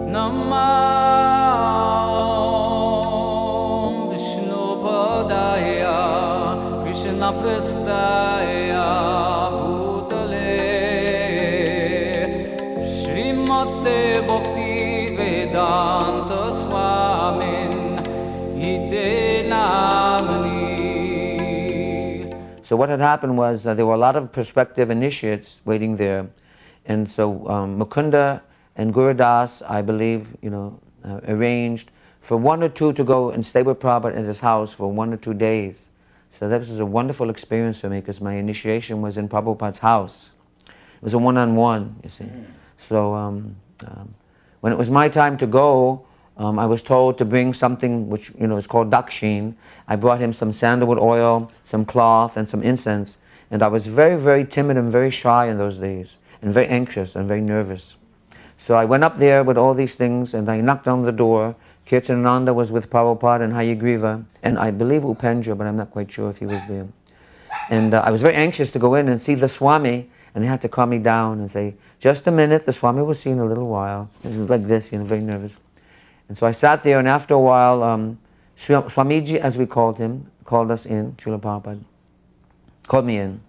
Namah Vishnu Padaya Krishna Prastaya Bhutale Srimate Bhakti Vedanta Swamin Ite Namani. So what had happened was there were a lot of prospective initiates waiting there, and so Mukunda and Giriraj, I believe, arranged for one or two to go and stay with Prabhupada at his house for 1 or 2 days. So that was a wonderful experience for me because my initiation was in Prabhupada's house. It was a one-on-one, you see. So when it was my time to go, I was told to bring something which is called dakshin. I brought him some sandalwood oil, some cloth, and some incense. And I was very, very timid and very shy in those days, and very anxious and very nervous. So I went up there with all these things, and I knocked on the door. Kirtananda was with Prabhupada and Hayagriva, and I believe Upendra, but I'm not quite sure if he was there. And I was very anxious to go in and see the Swami, and they had to calm me down and say, just a minute, the Swami will see in a little while. This is like this, very nervous. And so I sat there, and after a while, Swamiji, as we called him, called us in, Srila Prabhupada, called me in.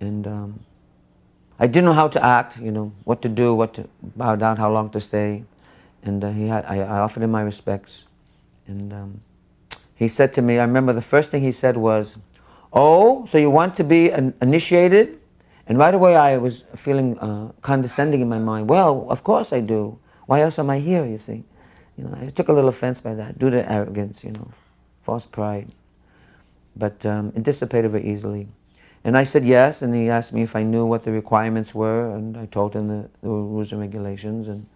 And I didn't know how to act, what to do, what to bow down, how long to stay. And I offered him my respects. And he said to me, I remember the first thing he said was, oh, so you want to be initiated? And right away I was feeling condescending in my mind. Well, of course I do. Why else am I here, you see? I took a little offense by that, due to arrogance, false pride. But it dissipated very easily. And I said yes, and he asked me if I knew what the requirements were, and I told him the rules and regulations. And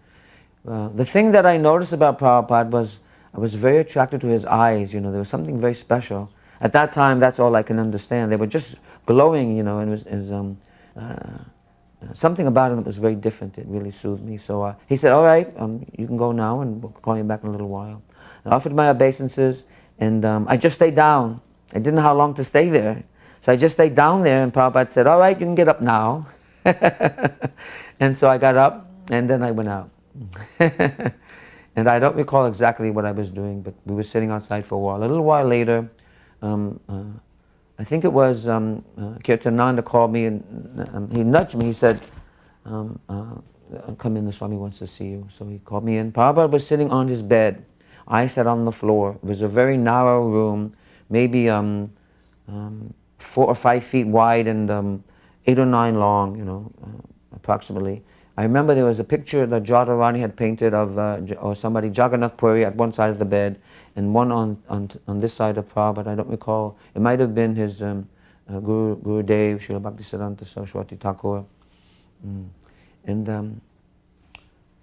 the thing that I noticed about Prabhupada was I was very attracted to his eyes. There was something very special. At that time, that's all I can understand. They were just glowing, and it was something about him that was very different. It really soothed me. So he said, all right, you can go now, and we'll call you back in a little while. I offered my obeisances, and I just stayed down. I didn't know how long to stay there. So I just stayed down there, and Prabhupada said, all right, you can get up now. And so I got up, and then I went out. And I don't recall exactly what I was doing, but we were sitting outside for a while. A little while later, I think it was Kirtananda called me, and he nudged me. He said, come in, the Swami wants to see you. So he called me in. Prabhupada was sitting on his bed. I sat on the floor. It was a very narrow room, maybe 4 or 5 feet wide and 8 or 9 long, approximately. I remember there was a picture that Jayadvaita had painted of or somebody, Jagannath Puri, at one side of the bed, and one on this side of Prabhupada. I don't recall. It might have been his Gurudev, Srila Bhaktisiddhanta Saraswati Thakur. And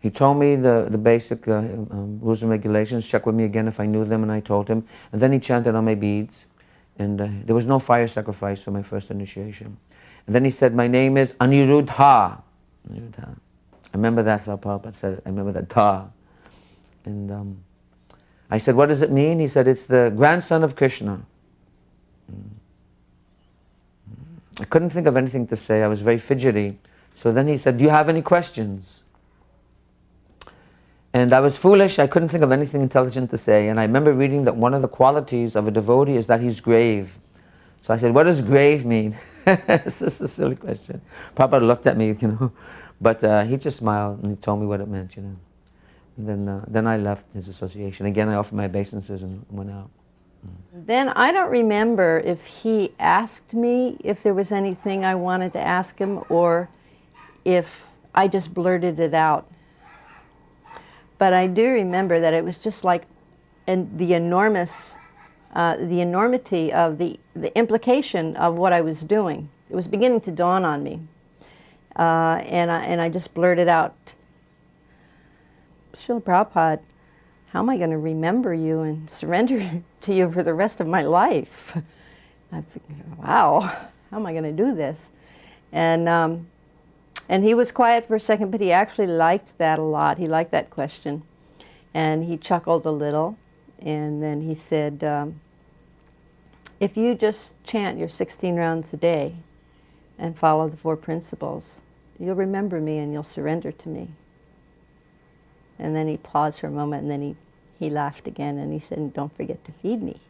he told me the basic rules and regulations, checked with me again if I knew them, and I told him. And then he chanted on my beads. And there was no fire sacrifice for my first initiation. And then he said, my name is Aniruddha. Aniruddha. I remember that's how Prabhupada said it. I remember that Dha. And I said, what does it mean? He said, it's the grandson of Krishna. I couldn't think of anything to say. I was very fidgety. So then he said, do you have any questions? And I was foolish. I couldn't think of anything intelligent to say. And I remember reading that one of the qualities of a devotee is that he's grave. So I said, what does grave mean? It's just a silly question. Prabhupada looked at me, But he just smiled and he told me what it meant, And then I left his association. Again, I offered my obeisances and went out. Then I don't remember if he asked me if there was anything I wanted to ask him or if I just blurted it out. But I do remember that it was just like the enormity of the implication of what I was doing. It was beginning to dawn on me. And I just blurted out, Srila Prabhupada, how am I going to remember you and surrender to you for the rest of my life? I figured, wow, how am I going to do this? And he was quiet for a second, but he actually liked that a lot. He liked that question. And he chuckled a little. And then he said, if you just chant your 16 rounds a day and follow the 4 principles, you'll remember me and you'll surrender to me. And then he paused for a moment, and then he laughed again, and he said, "Don't forget to feed me."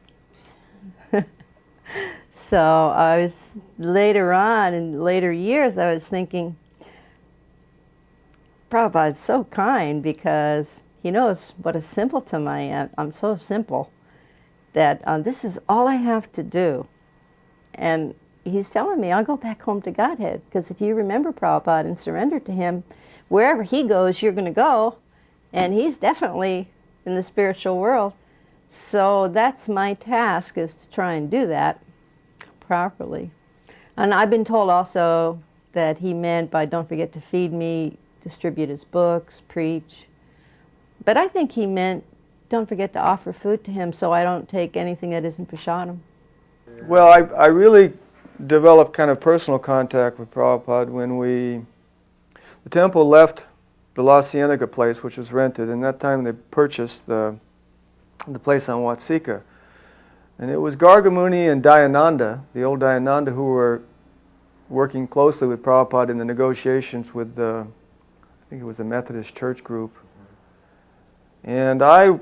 So I was, later on, in later years, I was thinking, Prabhupada's so kind because he knows what a simpleton I am. I'm so simple that this is all I have to do. And he's telling me, I'll go back home to Godhead, because if you remember Prabhupada and surrender to him, wherever he goes, you're going to go. And he's definitely in the spiritual world. So that's my task, is to try and do that properly. And I've been told also that he meant by don't forget to feed me, distribute his books, preach. But I think he meant don't forget to offer food to him so I don't take anything that isn't prasadam. Well, I really developed kind of personal contact with Prabhupada when the temple left the La Cienega place, which was rented, and that time they purchased the place on Watsika. And it was Gargamuni and Dayananda, the old Dayananda, who were working closely with Prabhupada in the negotiations with I think it was the Methodist Church group. And I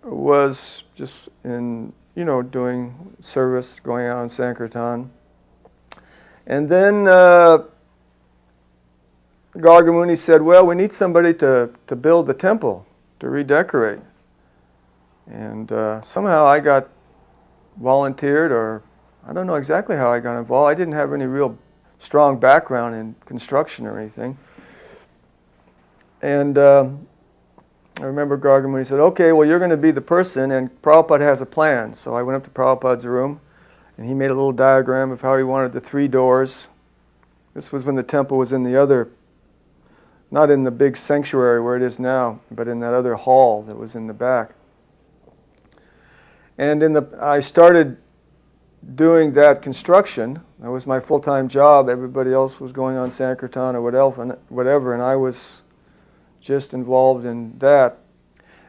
was just doing service, going out on sankirtan. And then Gargamuni said, well, we need somebody to build the temple, to redecorate. And somehow I got volunteered, or I don't know exactly how I got involved. I didn't have any real strong background in construction or anything. And I remember Gargamuni said, okay, well, you're going to be the person, and Prabhupada has a plan. So I went up to Prabhupada's room, and he made a little diagram of how he wanted the 3 doors. This was when the temple was in the other, not in the big sanctuary where it is now, but in that other hall that was in the back. And I started doing that construction. That was my full-time job. Everybody else was going on sankirtan or whatever, and I was just involved in that.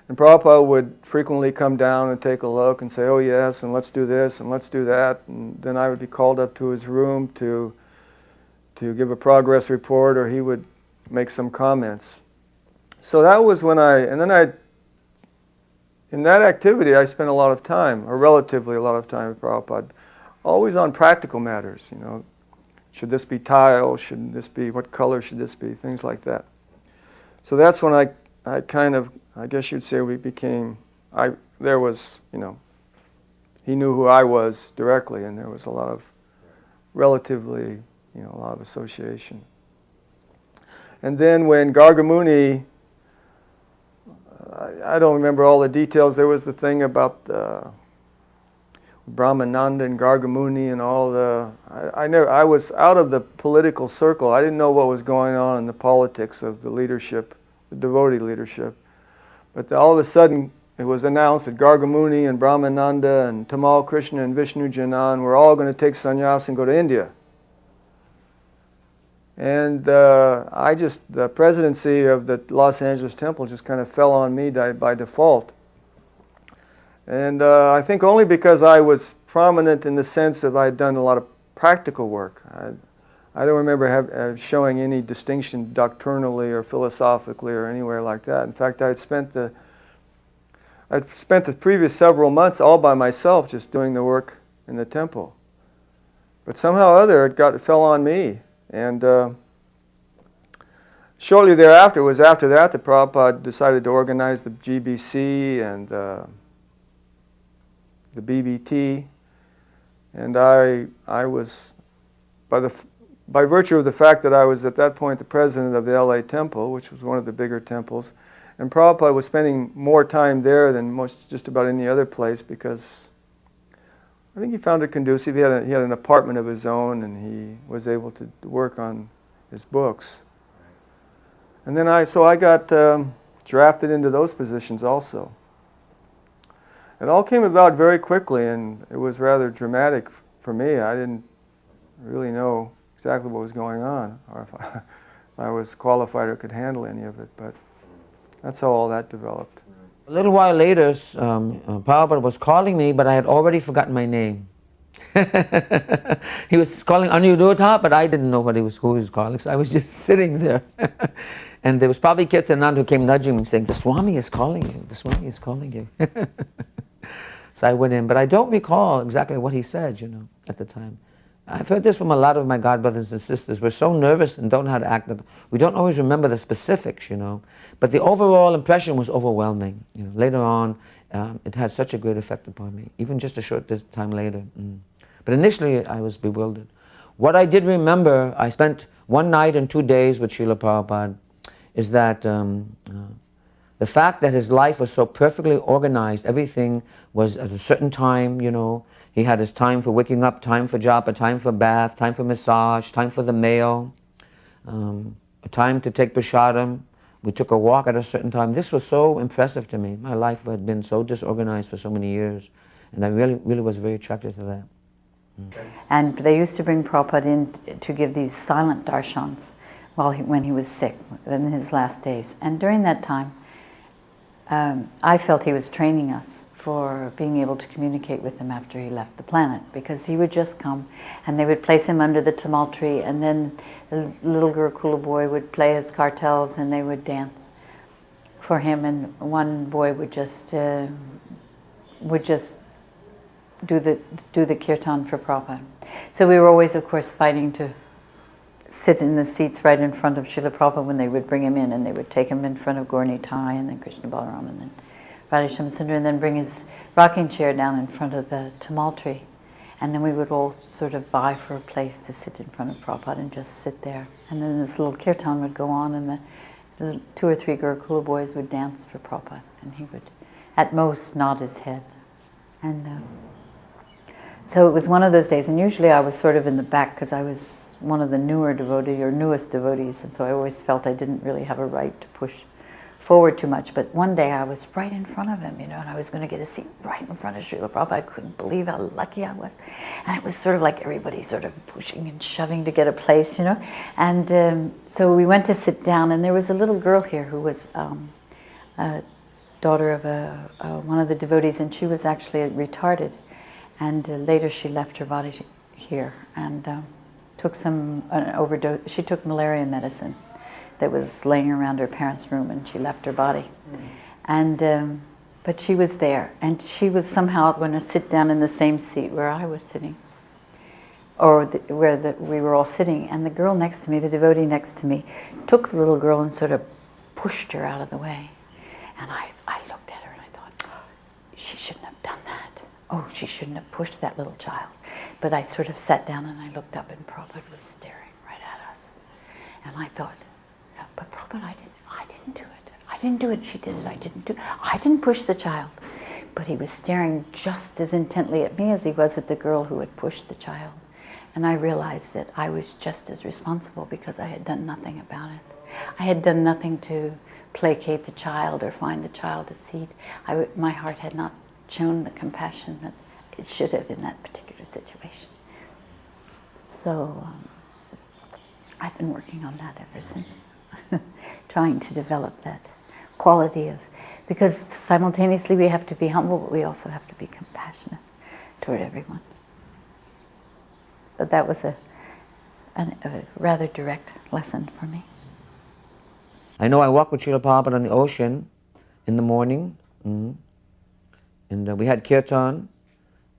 And Prabhupada would frequently come down and take a look and say, oh yes, and let's do this, and let's do that. And then I would be called up to his room to give a progress report, or he would make some comments. So that was when in that activity I spent a lot of time, or relatively a lot of time with Prabhupada, always on practical matters, Should this be tile? Should this be, what color should this be? Things like that. So that's when I kind of, I guess you'd say we became, there was, he knew who I was directly, and there was a lot of, relatively, a lot of association. And then when Gargamuni, I don't remember all the details, there was the thing about Brahmananda and Gargamuni and all the, I was out of the political circle. I didn't know what was going on in the politics of the leadership, the devotee leadership. But all of a sudden, it was announced that Gargamuni and Brahmananda and Tamal Krishna and Vishnu Janan were all going to take sannyas and go to India. And the presidency of the Los Angeles temple just kind of fell on me by default. And I think only because I was prominent in the sense of I had done a lot of practical work. I don't remember showing any distinction doctrinally or philosophically or anywhere like that. In fact, I'd spent the previous several months all by myself just doing the work in the temple. But somehow or other it fell on me. And shortly thereafter, it was after that Prabhupada decided to organize the GBC and the BBT. And I was, by virtue of the fact that I was at that point the president of the LA temple, which was one of the bigger temples, and Prabhupada was spending more time there than just about any other place, because I think he found it conducive. He had an apartment of his own, and he was able to work on his books. And then I got drafted into those positions also. It all came about very quickly, and it was rather dramatic for me. I didn't really know exactly what was going on, or if I was qualified or could handle any of it, but that's how all that developed. A little while later, Prabhupada was calling me, but I had already forgotten my name. He was calling Aniruddha, but I didn't know who he was calling, so I was just sitting there. And there was probably Kirtanand who came nudging me saying, the Swami is calling you, the Swami is calling you. So I went in, but I don't recall exactly what he said, at the time. I've heard this from a lot of my god brothers and sisters. We're so nervous and don't know how to act. We don't always remember the specifics, But the overall impression was overwhelming. Later on, it had such a great effect upon me, even just a short time later. But initially, I was bewildered. What I did remember, I spent 1 night and 2 days with Srila Prabhupada, is that the fact that his life was so perfectly organized, everything was at a certain time, He had his time for waking up, time for japa, time for bath, time for massage, time for the meal, a time to take prasadam. We took a walk at a certain time. This was so impressive to me. My life had been so disorganized for so many years, and I really was very attracted to that. And they used to bring Prabhupada in to give these silent darshans when he was sick, in his last days. And during that time, I felt he was training us for being able to communicate with him after he left the planet, because he would just come and they would place him under the tamal tree, and then the little Gurukula boy would play his kartals and they would dance for him, and one boy would just do the kirtan for Prabhupada. So we were always, of course, fighting to sit in the seats right in front of Srila Prabhupada when they would bring him in, and they would take him in front of Gaurani Tai and then Krishna Balaram and then Radha Sundar, and then bring his rocking chair down in front of the tamal tree. And then we would all sort of vie for a place to sit in front of Prabhupada and just sit there. And then this little kirtan would go on, and the 2 or 3 Gurukula boys would dance for Prabhupada, and he would at most nod his head. And so it was one of those days, and usually I was sort of in the back because I was one of the newest devotees, and so I always felt I didn't really have a right to push forward too much. But one day I was right in front of him, and I was going to get a seat right in front of Srila Prabhupada. I couldn't believe how lucky I was. And it was sort of like everybody sort of pushing and shoving to get a place, And so we went to sit down, and there was a little girl here who was a daughter of one of the devotees, and she was actually retarded. And later she left her body here and took an overdose. She took malaria medicine that was laying around her parents' room, and she left her body. And but she was there, and she was somehow going to sit down in the same seat where I was sitting, or where we were all sitting. And the girl next to me, the devotee next to me, took the little girl and sort of pushed her out of the way. And I looked at her and I thought, she shouldn't have done that. Oh, she shouldn't have pushed that little child. But I sort of sat down and I looked up, and Prabhupada was staring right at us. And I thought, but Prabhupada, I didn't do it. I didn't do it. She did it. I didn't push the child. But he was staring just as intently at me as he was at the girl who had pushed the child. And I realized that I was just as responsible because I had done nothing about it. I had done nothing to placate the child or find the child a seat. My heart had not shown the compassion that it should have in that particular situation. So I've been working on that ever since, trying to develop that quality of, because simultaneously we have to be humble, but we also have to be compassionate toward everyone. So that was a rather direct lesson for me. I know I walked with Srila Prabhupada on the ocean in the morning, and we had kirtan.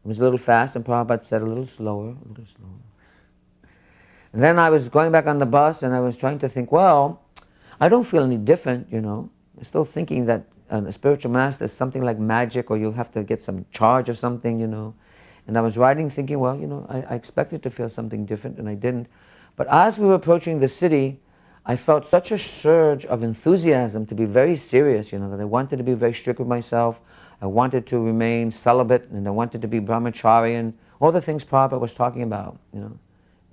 It was a little fast, and Prabhupada said a little slower. And then I was going back on the bus, and I was trying to think, well, I don't feel any different, I'm still thinking that a spiritual master is something like magic, or you have to get some charge or something, And I was riding thinking, well, I expected to feel something different, and I didn't. But as we were approaching the city, I felt such a surge of enthusiasm to be very serious, that I wanted to be very strict with myself. I wanted to remain celibate, and I wanted to be brahmachari, and all the things Prabhupada was talking about,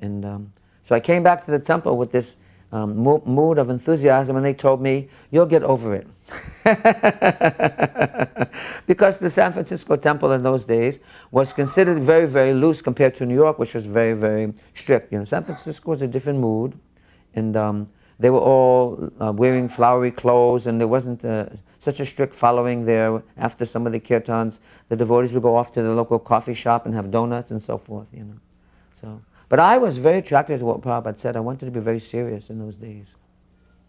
And so I came back to the temple with this mood of enthusiasm, and they told me, you'll get over it. Because the San Francisco temple in those days was considered very, very loose compared to New York, which was very, very strict. San Francisco was a different mood, and they were all wearing flowery clothes, and there wasn't such a strict following there. After some of the kirtans, the devotees would go off to the local coffee shop and have donuts and so forth, So, but I was very attracted to what Prabhupada said. I wanted to be very serious in those days.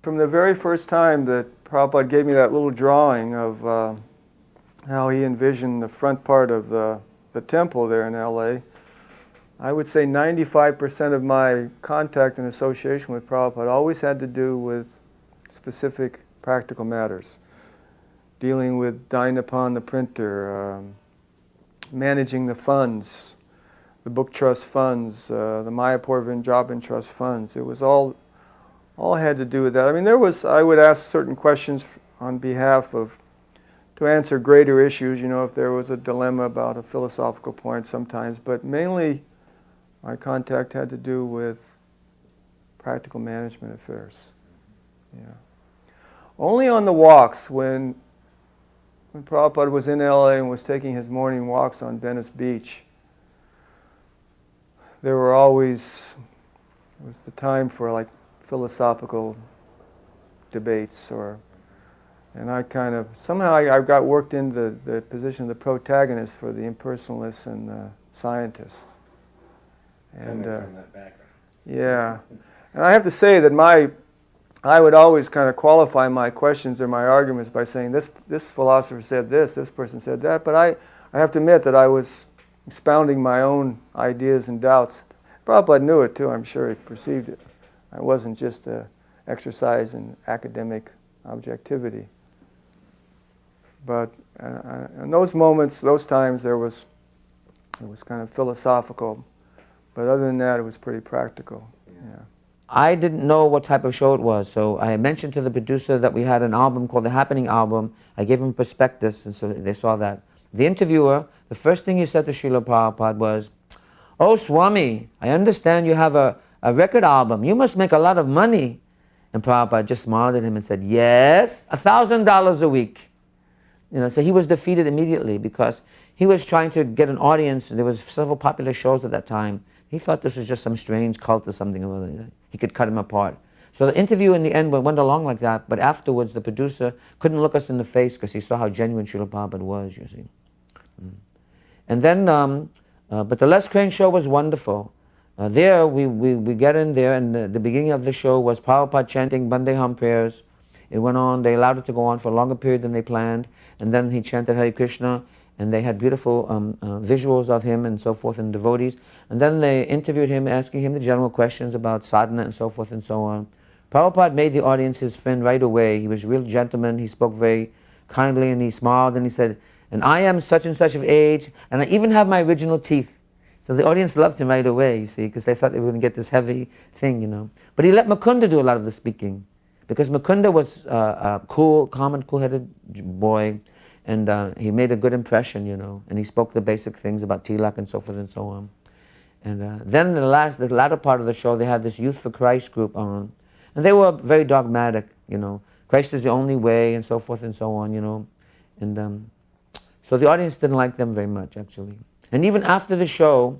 from the very first time that Prabhupada gave me that little drawing of how he envisioned the front part of the temple there in LA, I would say 95% of my contact and association with Prabhupada always had to do with specific practical matters. Dealing with Dynapan, the printer, managing the funds, the book trust funds, the Mayapur Vrndavana trust funds. It was all had to do with that. I mean, I would ask certain questions on behalf of, to answer greater issues, if there was a dilemma about a philosophical point sometimes, but mainly my contact had to do with practical management affairs. Yeah. Only on the walks, when Prabhupada was in LA and was taking his morning walks on Venice Beach, there were always, it was the time for like philosophical debates, and I kind of, somehow I got worked into the position of the protagonist for the impersonalists and the scientists. And from that background. Yeah, and I have to say that I would always kind of qualify my questions or my arguments by saying this philosopher said this person said that, but I have to admit that I was expounding my own ideas and doubts. Prabhupada knew it too, I'm sure he perceived it. I wasn't just an exercise in academic objectivity. But in those moments, those times, it was kind of philosophical. But other than that, it was pretty practical. Yeah. I didn't know what type of show it was, so I mentioned to the producer that we had an album called The Happening Album. I gave him prospectus, and so they saw that. The interviewer, the first thing he said to Srila Prabhupada was, "Oh, Swami, I understand you have a record album. You must make a lot of money." And Prabhupada just smiled at him and said, "Yes, $1,000 a week." So he was defeated immediately because he was trying to get an audience. There was several popular shows at that time. He thought this was just some strange cult or something or other. He could cut him apart. So the interview in the end went along like that, but afterwards the producer couldn't look us in the face because he saw how genuine Srila Prabhupada was, you see. And then, but the Les Crane show was wonderful. There, we get in there, and the beginning of the show was Prabhupada chanting Bandeham prayers. It went on, they allowed it to go on for a longer period than they planned, and then he chanted Hare Krishna, and they had beautiful visuals of him and so forth, and devotees. And then they interviewed him, asking him the general questions about sadhana and so forth and so on. Prabhupada made the audience his friend right away. He was a real gentleman. He spoke very kindly, and he smiled, and he said, "And I am such and such of age, and I even have my original teeth." So the audience loved him right away, you see, because they thought they were going to get this heavy thing, But he let Mukunda do a lot of the speaking, because Mukunda was a cool, calm and cool-headed boy, and he made a good impression, and he spoke the basic things about tilak and so forth and so on. And then the latter part of the show, they had this Youth for Christ group on, and they were very dogmatic, Christ is the only way and so forth and so on, and so the audience didn't like them very much, actually. And even after the show,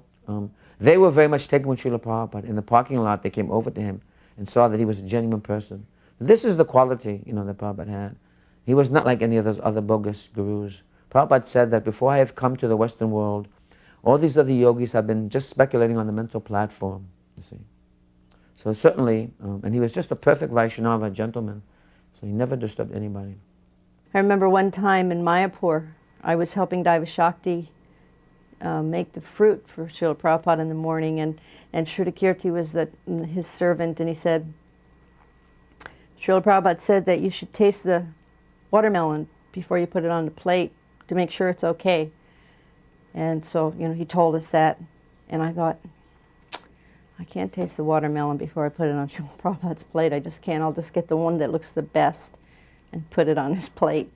they were very much taken with Srila Prabhupada. In the parking lot, they came over to him and saw that he was a genuine person. This is the quality, that Prabhupada had. He was not like any of those other bogus gurus. Prabhupada said that before I have come to the Western world, all these other yogis have been just speculating on the mental platform, you see. So certainly, and he was just a perfect Vaishnava gentleman, so he never disturbed anybody. I remember one time in Mayapur, I was helping Daiva Shakti make the fruit for Srila Prabhupada in the morning, and Sridhakirti was his servant, and he said, Srila Prabhupada said that you should taste the watermelon before you put it on the plate to make sure it's okay. And so, he told us that, and I thought, I can't taste the watermelon before I put it on Srila Prabhupada's plate. I just can't. I'll just get the one that looks the best and put it on his plate.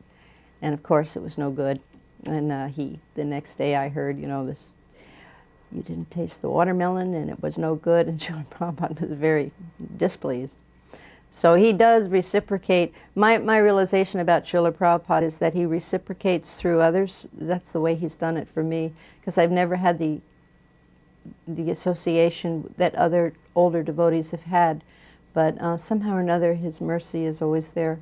And of course, it was no good. And the next day I heard, this, you didn't taste the watermelon and it was no good, and Srila Prabhupada was very displeased. So he does reciprocate. My realization about Srila Prabhupada is that he reciprocates through others. That's the way he's done it for me, because I've never had the association that other older devotees have had. But somehow or another, his mercy is always there.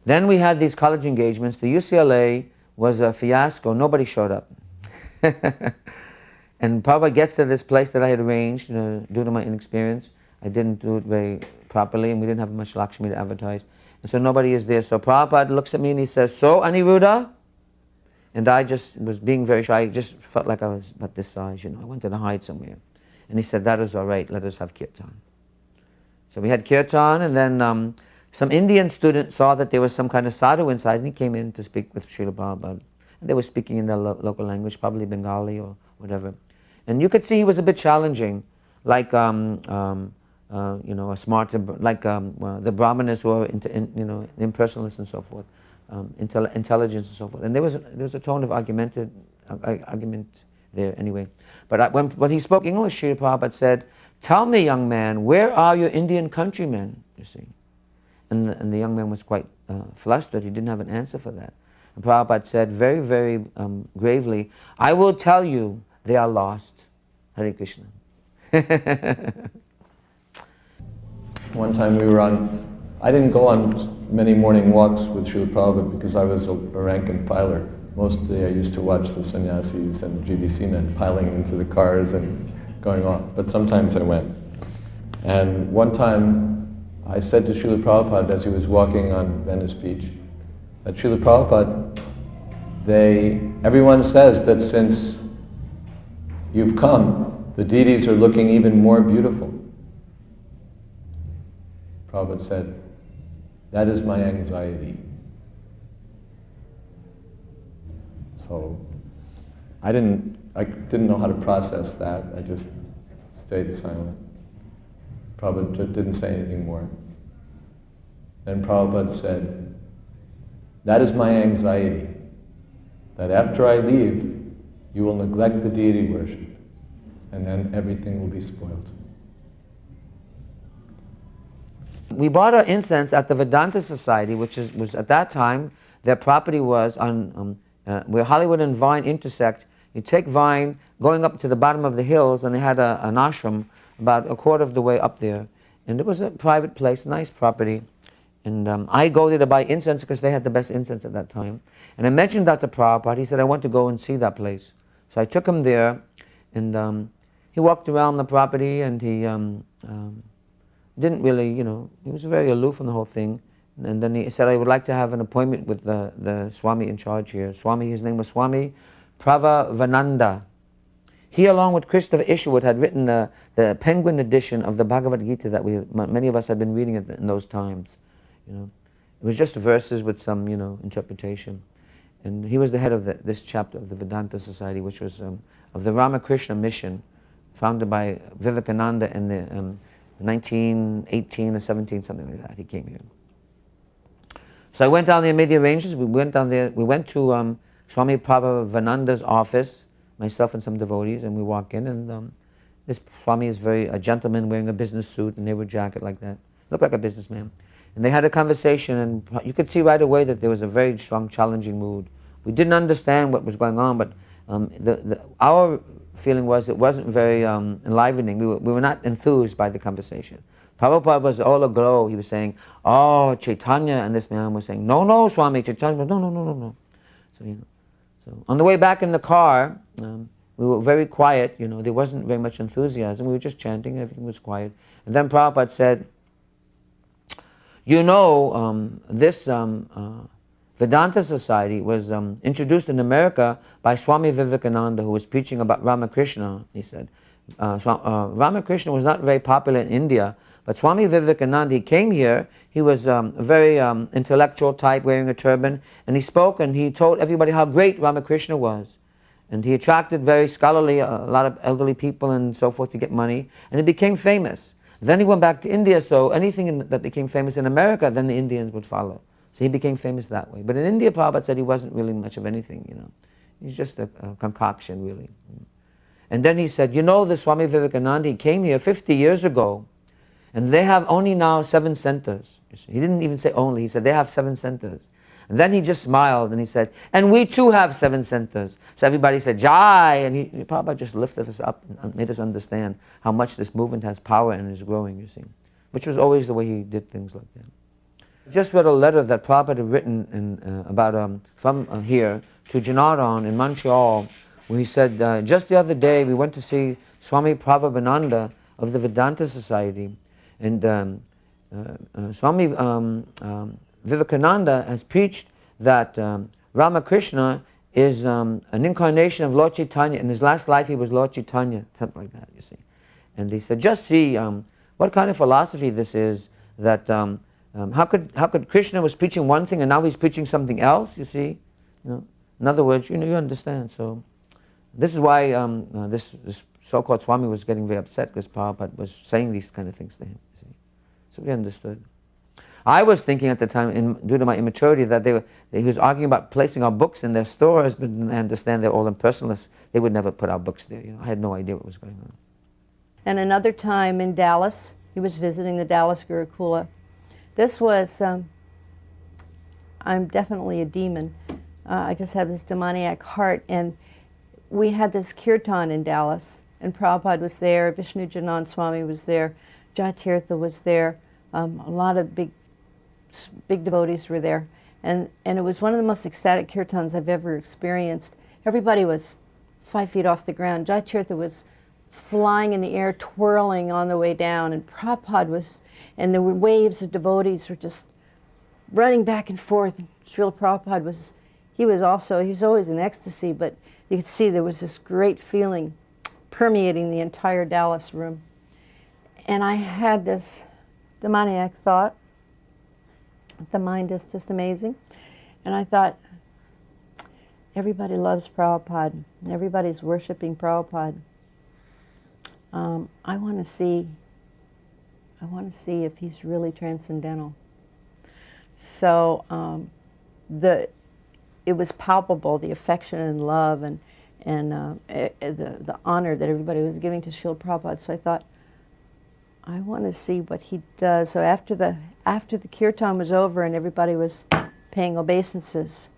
Then we had these college engagements. The UCLA was a fiasco. Nobody showed up. And Prabhupada gets to this place that I had arranged, due to my inexperience. I didn't do it very properly, and we didn't have much Lakshmi to advertise. And so nobody is there. So Prabhupada looks at me and he says, "So, Aniruddha?" And I just was being very shy. I just felt like I was about this size, I wanted to hide somewhere. And he said, "That is all right, let us have kirtan." So we had kirtan, and then some Indian student saw that there was some kind of sadhu inside, and he came in to speak with Srila Prabhupada. And they were speaking in their local language, probably Bengali or whatever. And you could see he was a bit challenging, like a smart, like the Brahmanas who are impersonalists and so forth, intelligence and so forth. And there was a tone of argument there anyway. But when he spoke English, Srila Prabhupada said, "Tell me, young man, where are your Indian countrymen?" You see. And the young man was quite flustered. He didn't have an answer for that. And Prabhupada said very, very gravely, "I will tell you, they are lost." Hare Krishna. One time I didn't go on many morning walks with Srila Prabhupada because I was a rank and filer. Mostly I used to watch the sannyasis and GBC men piling into the cars and going off, but sometimes I went. And one time I said to Srila Prabhupada as he was walking on Venice Beach, that Srila Prabhupada, everyone says that since you've come, the deities are looking even more beautiful. Prabhupada said, "That is my anxiety." So I didn't know how to process that. I just stayed silent. Prabhupada didn't say anything more. Then Prabhupada said, "That is my anxiety, that after I leave, you will neglect the deity worship, and then everything will be spoiled." We bought our incense at the Vedanta Society, which was at that time, their property was on where Hollywood and Vine intersect. You take Vine, going up to the bottom of the hills, and they had an ashram about a quarter of the way up there. And it was a private place, nice property. And I go there to buy incense because they had the best incense at that time. And I mentioned that to Prabhupada. He said, "I want to go and see that place." So I took him there, and he walked around the property, and he didn't really, he was very aloof from the whole thing. And then he said, "I would like to have an appointment with the Swami in charge here." Swami, his name was Swami Prabhupada. He, along with Christopher Isherwood, had written the Penguin edition of the Bhagavad Gita that many of us had been reading in those times. It was just verses with some, interpretation. And he was the head of this chapter of the Vedanta Society, which was of the Ramakrishna mission, founded by Vivekananda in the 1918 or 17, something like that. He came here. So I went down there and made the arrangements. We went down there. We went to Swami Prabhupadananda's office, myself and some devotees, and we walk in, and this Swami is a gentleman wearing a business suit and neighbor jacket like that. Looked like a businessman. And they had a conversation, and you could see right away that there was a very strong, challenging mood. We didn't understand what was going on, but our feeling was it wasn't very enlivening. We were not enthused by the conversation. Prabhupada was all aglow. He was saying, "Oh, Chaitanya," and this man was saying, "No, Swami, Chaitanya, no." So on the way back in the car, we were very quiet. There wasn't very much enthusiasm. We were just chanting. Everything was quiet. And then Prabhupada said, this Vedanta Society was introduced in America by Swami Vivekananda, who was preaching about Ramakrishna." He said, Ramakrishna was not very popular in India, but Swami Vivekananda, he came here. He was a very intellectual type, wearing a turban, and he spoke and he told everybody how great Ramakrishna was. And he attracted very scholarly, a lot of elderly people and so forth to get money, and he became famous. Then he went back to India, so anything that became famous in America, then the Indians would follow. So he became famous that way. But in India, Prabhupada said he wasn't really much of anything, He's just a concoction, really. And then he said, the Swami Vivekananda, he came here 50 years ago, and they have only now 7 centers. He didn't even say only, he said they have 7 centers. And then he just smiled and he said, "And we too have 7 centers." So everybody said, "Jai!" And Prabhupada just lifted us up and made us understand how much this movement has power and is growing, which was always the way he did things like that. I just read a letter that Prabhupada had written from here to Janardhan in Montreal, where he said, just the other day we went to see Swami Prabhupada of the Vedanta Society, and Swami Vivekananda has preached that Ramakrishna is an incarnation of Lord Chaitanya. In his last life he was Lord Chaitanya, something like that, you see. And he said, just see what kind of philosophy this is, that how could Krishna was preaching one thing and now he's preaching something else, you see. In other words, you understand. So this is why this so-called Swami was getting very upset, because Prabhupada was saying these kind of things to him, you see. So we understood. I was thinking at the time, due to my immaturity, that he was arguing about placing our books in their stores, but I understand they're all impersonalists. They would never put our books there. I had no idea what was going on. And another time in Dallas, he was visiting the Dallas Gurukula. This was, I'm definitely a demon. I just have this demoniac heart, and we had this kirtan in Dallas, and Prabhupada was there, Vishnu Janand Swami was there, Jayadvaita was there, a lot of big devotees were there, and it was one of the most ecstatic kirtans I've ever experienced. Everybody was 5 feet off the ground. Jayadvaita was flying in the air, twirling on the way down, and Prabhupada was, and there were waves of devotees were just running back and forth. And Srila Prabhupada was, he was always in ecstasy, but you could see there was this great feeling permeating the entire Dallas room. And I had this demoniac thought. The mind is just amazing. And I thought, everybody loves Prabhupada. Everybody's worshiping Prabhupada. I want to see if he's really transcendental. So it was palpable, the affection and love and the honor that everybody was giving to Srila Prabhupada. So I thought, I want to see what he does. So after the kirtan was over and everybody was paying obeisances,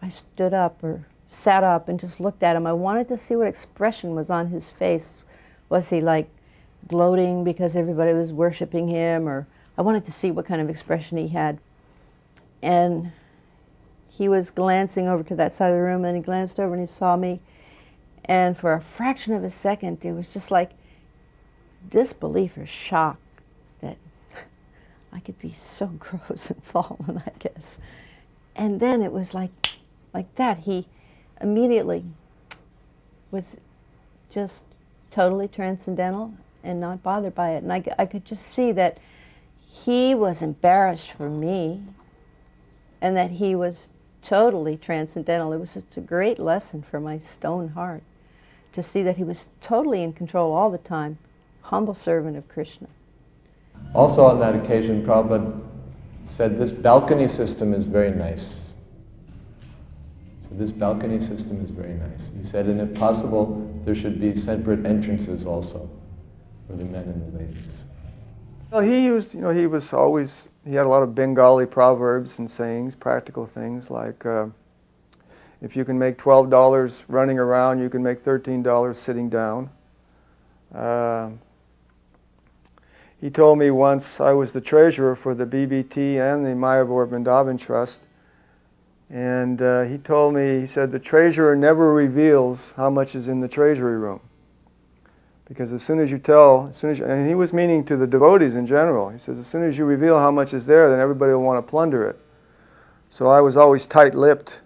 I stood up or sat up and just looked at him. I wanted to see what expression was on his face. Was he like gloating because everybody was worshiping him, or I wanted to see what kind of expression he had. And he was glancing over to that side of the room, and he glanced over and he saw me, and for a fraction of a second it was just like disbelief or shock that I could be so gross and fallen, I guess. And then it was like that. He immediately was just totally transcendental and not bothered by it. And I could just see that he was embarrassed for me and that he was totally transcendental. It was such a great lesson for my stone heart to see that he was totally in control all the time, humble servant of Krishna. Also on that occasion, Prabhupada said this balcony system is very nice. So this balcony system is very nice. He said, and if possible, there should be separate entrances also for the men and the ladies. Well, he used, he had a lot of Bengali proverbs and sayings, practical things like, if you can make $12 running around, you can make $13 sitting down. He told me once, I was the treasurer for the BBT and the Mayavur Vrndavana Trust, and he told me, he said, the treasurer never reveals how much is in the treasury room. Because as soon as you and he was meaning to the devotees in general, he says, as soon as you reveal how much is there, then everybody will want to plunder it. So I was always tight-lipped.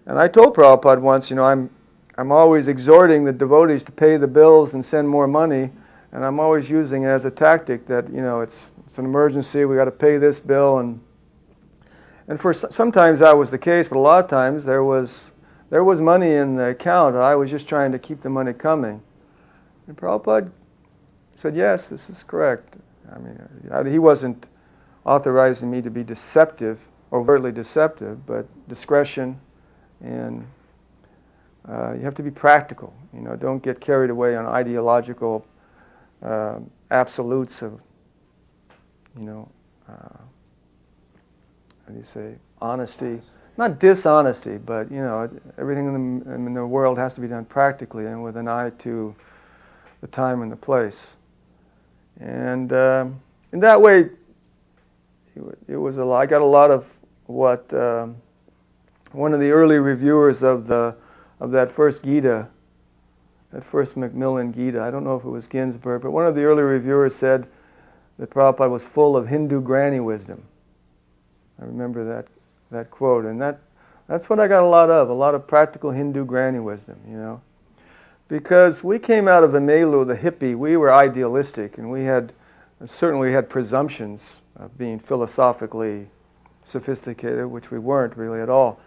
And I told Prabhupada once, I'm always exhorting the devotees to pay the bills and send more money, and I'm always using it as a tactic that, it's an emergency, we got to pay this bill, and for sometimes that was the case, but a lot of times there was money in the account. I was just trying to keep the money coming. And Prabhupada said, yes, this is correct. He wasn't authorizing me to be deceptive, overtly deceptive, but discretion, and you have to be practical. Don't get carried away on ideological absolutes of, how do you say, honesty. Not dishonesty, but, everything in the world has to be done practically and with an eye to the time and the place. And in that way, it was I got a lot of what one of the early reviewers of that first Gita, that first Macmillan Gita, I don't know if it was Ginsberg, but one of the early reviewers said, that Prabhupada was full of Hindu granny wisdom. I remember that quote, and that's what I got a lot of practical Hindu granny wisdom, you know. Because we came out of Amelu, the hippie, we were idealistic, and we certainly had presumptions of being philosophically sophisticated, which we weren't really at all.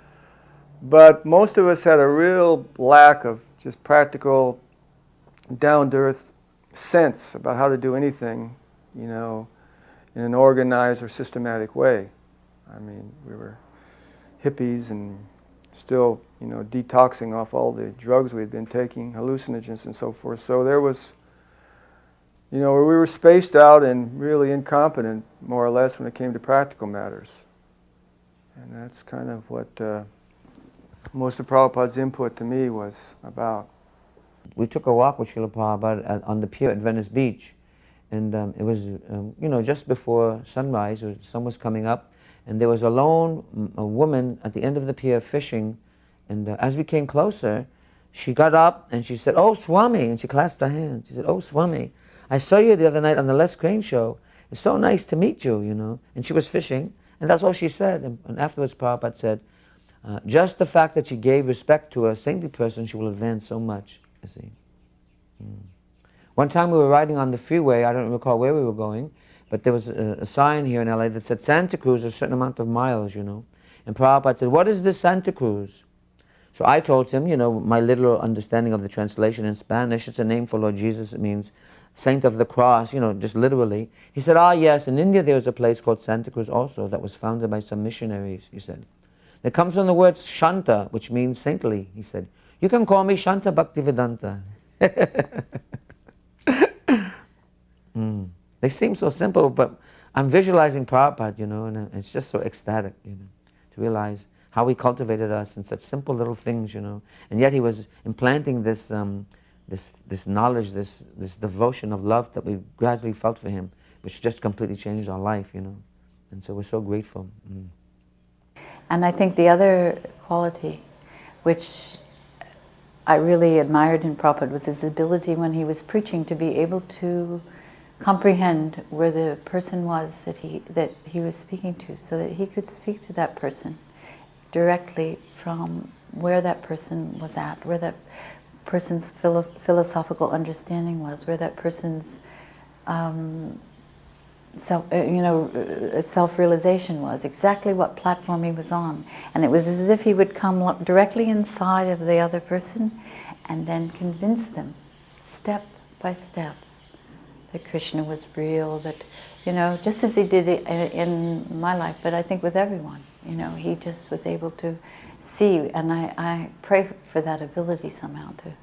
But most of us had a real lack of just practical, down-to-earth sense about how to do anything, you know, in an organized or systematic way. I mean, we were hippies and still, you know, detoxing off all the drugs we'd been taking, hallucinogens and so forth. So there was, you know, we were spaced out and really incompetent, more or less, when it came to practical matters. And that's kind of what most of Prabhupada's input to me was about. We took a walk with Srila Prabhupada on the pier at Venice Beach, and it was, you know, just before sunrise. The sun was coming up, and there was a woman at the end of the pier fishing, and as we came closer, she got up and she said, "Oh, Swami," and she clasped her hands. She said, "Oh, Swami, I saw you the other night on the Les Crane show. It's so nice to meet you, you know." And she was fishing, and that's all she said. And afterwards, Prabhupada said, just the fact that she gave respect to a saintly person, she will advance so much, you see. One time we were riding on the freeway, I don't recall where we were going, but there was a sign here in LA that said Santa Cruz, a certain amount of miles, you know. And Prabhupada said, "What is this Santa Cruz?" So I told him, you know, my literal understanding of the translation in Spanish. It's a name for Lord Jesus. It means Saint of the Cross, you know, just literally. He said, "Ah, yes, in India there was a place called Santa Cruz also that was founded by some missionaries," he said. It comes from the word Shanta, which means saintly, he said. "You can call me Shanta Bhaktivedanta." They seem so simple, but I'm visualizing Prabhupada, you know, and it's just so ecstatic, you know, to realize how he cultivated us in such simple little things, you know. And yet he was implanting this knowledge, this devotion of love that we gradually felt for him, which just completely changed our life, you know. And so we're so grateful. And I think the other quality which I really admired in Prabhupada was his ability when he was preaching to be able to comprehend where the person was that he was speaking to, so that he could speak to that person directly from where that person was at, where that person's philosophical understanding was, where that person's self-realization was, exactly what platform he was on. And it was as if he would come directly inside of the other person and then convince them, step by step, that Krishna was real, that, you know, just as he did it in my life, but I think with everyone, you know, he just was able to see, and I pray for that ability somehow, to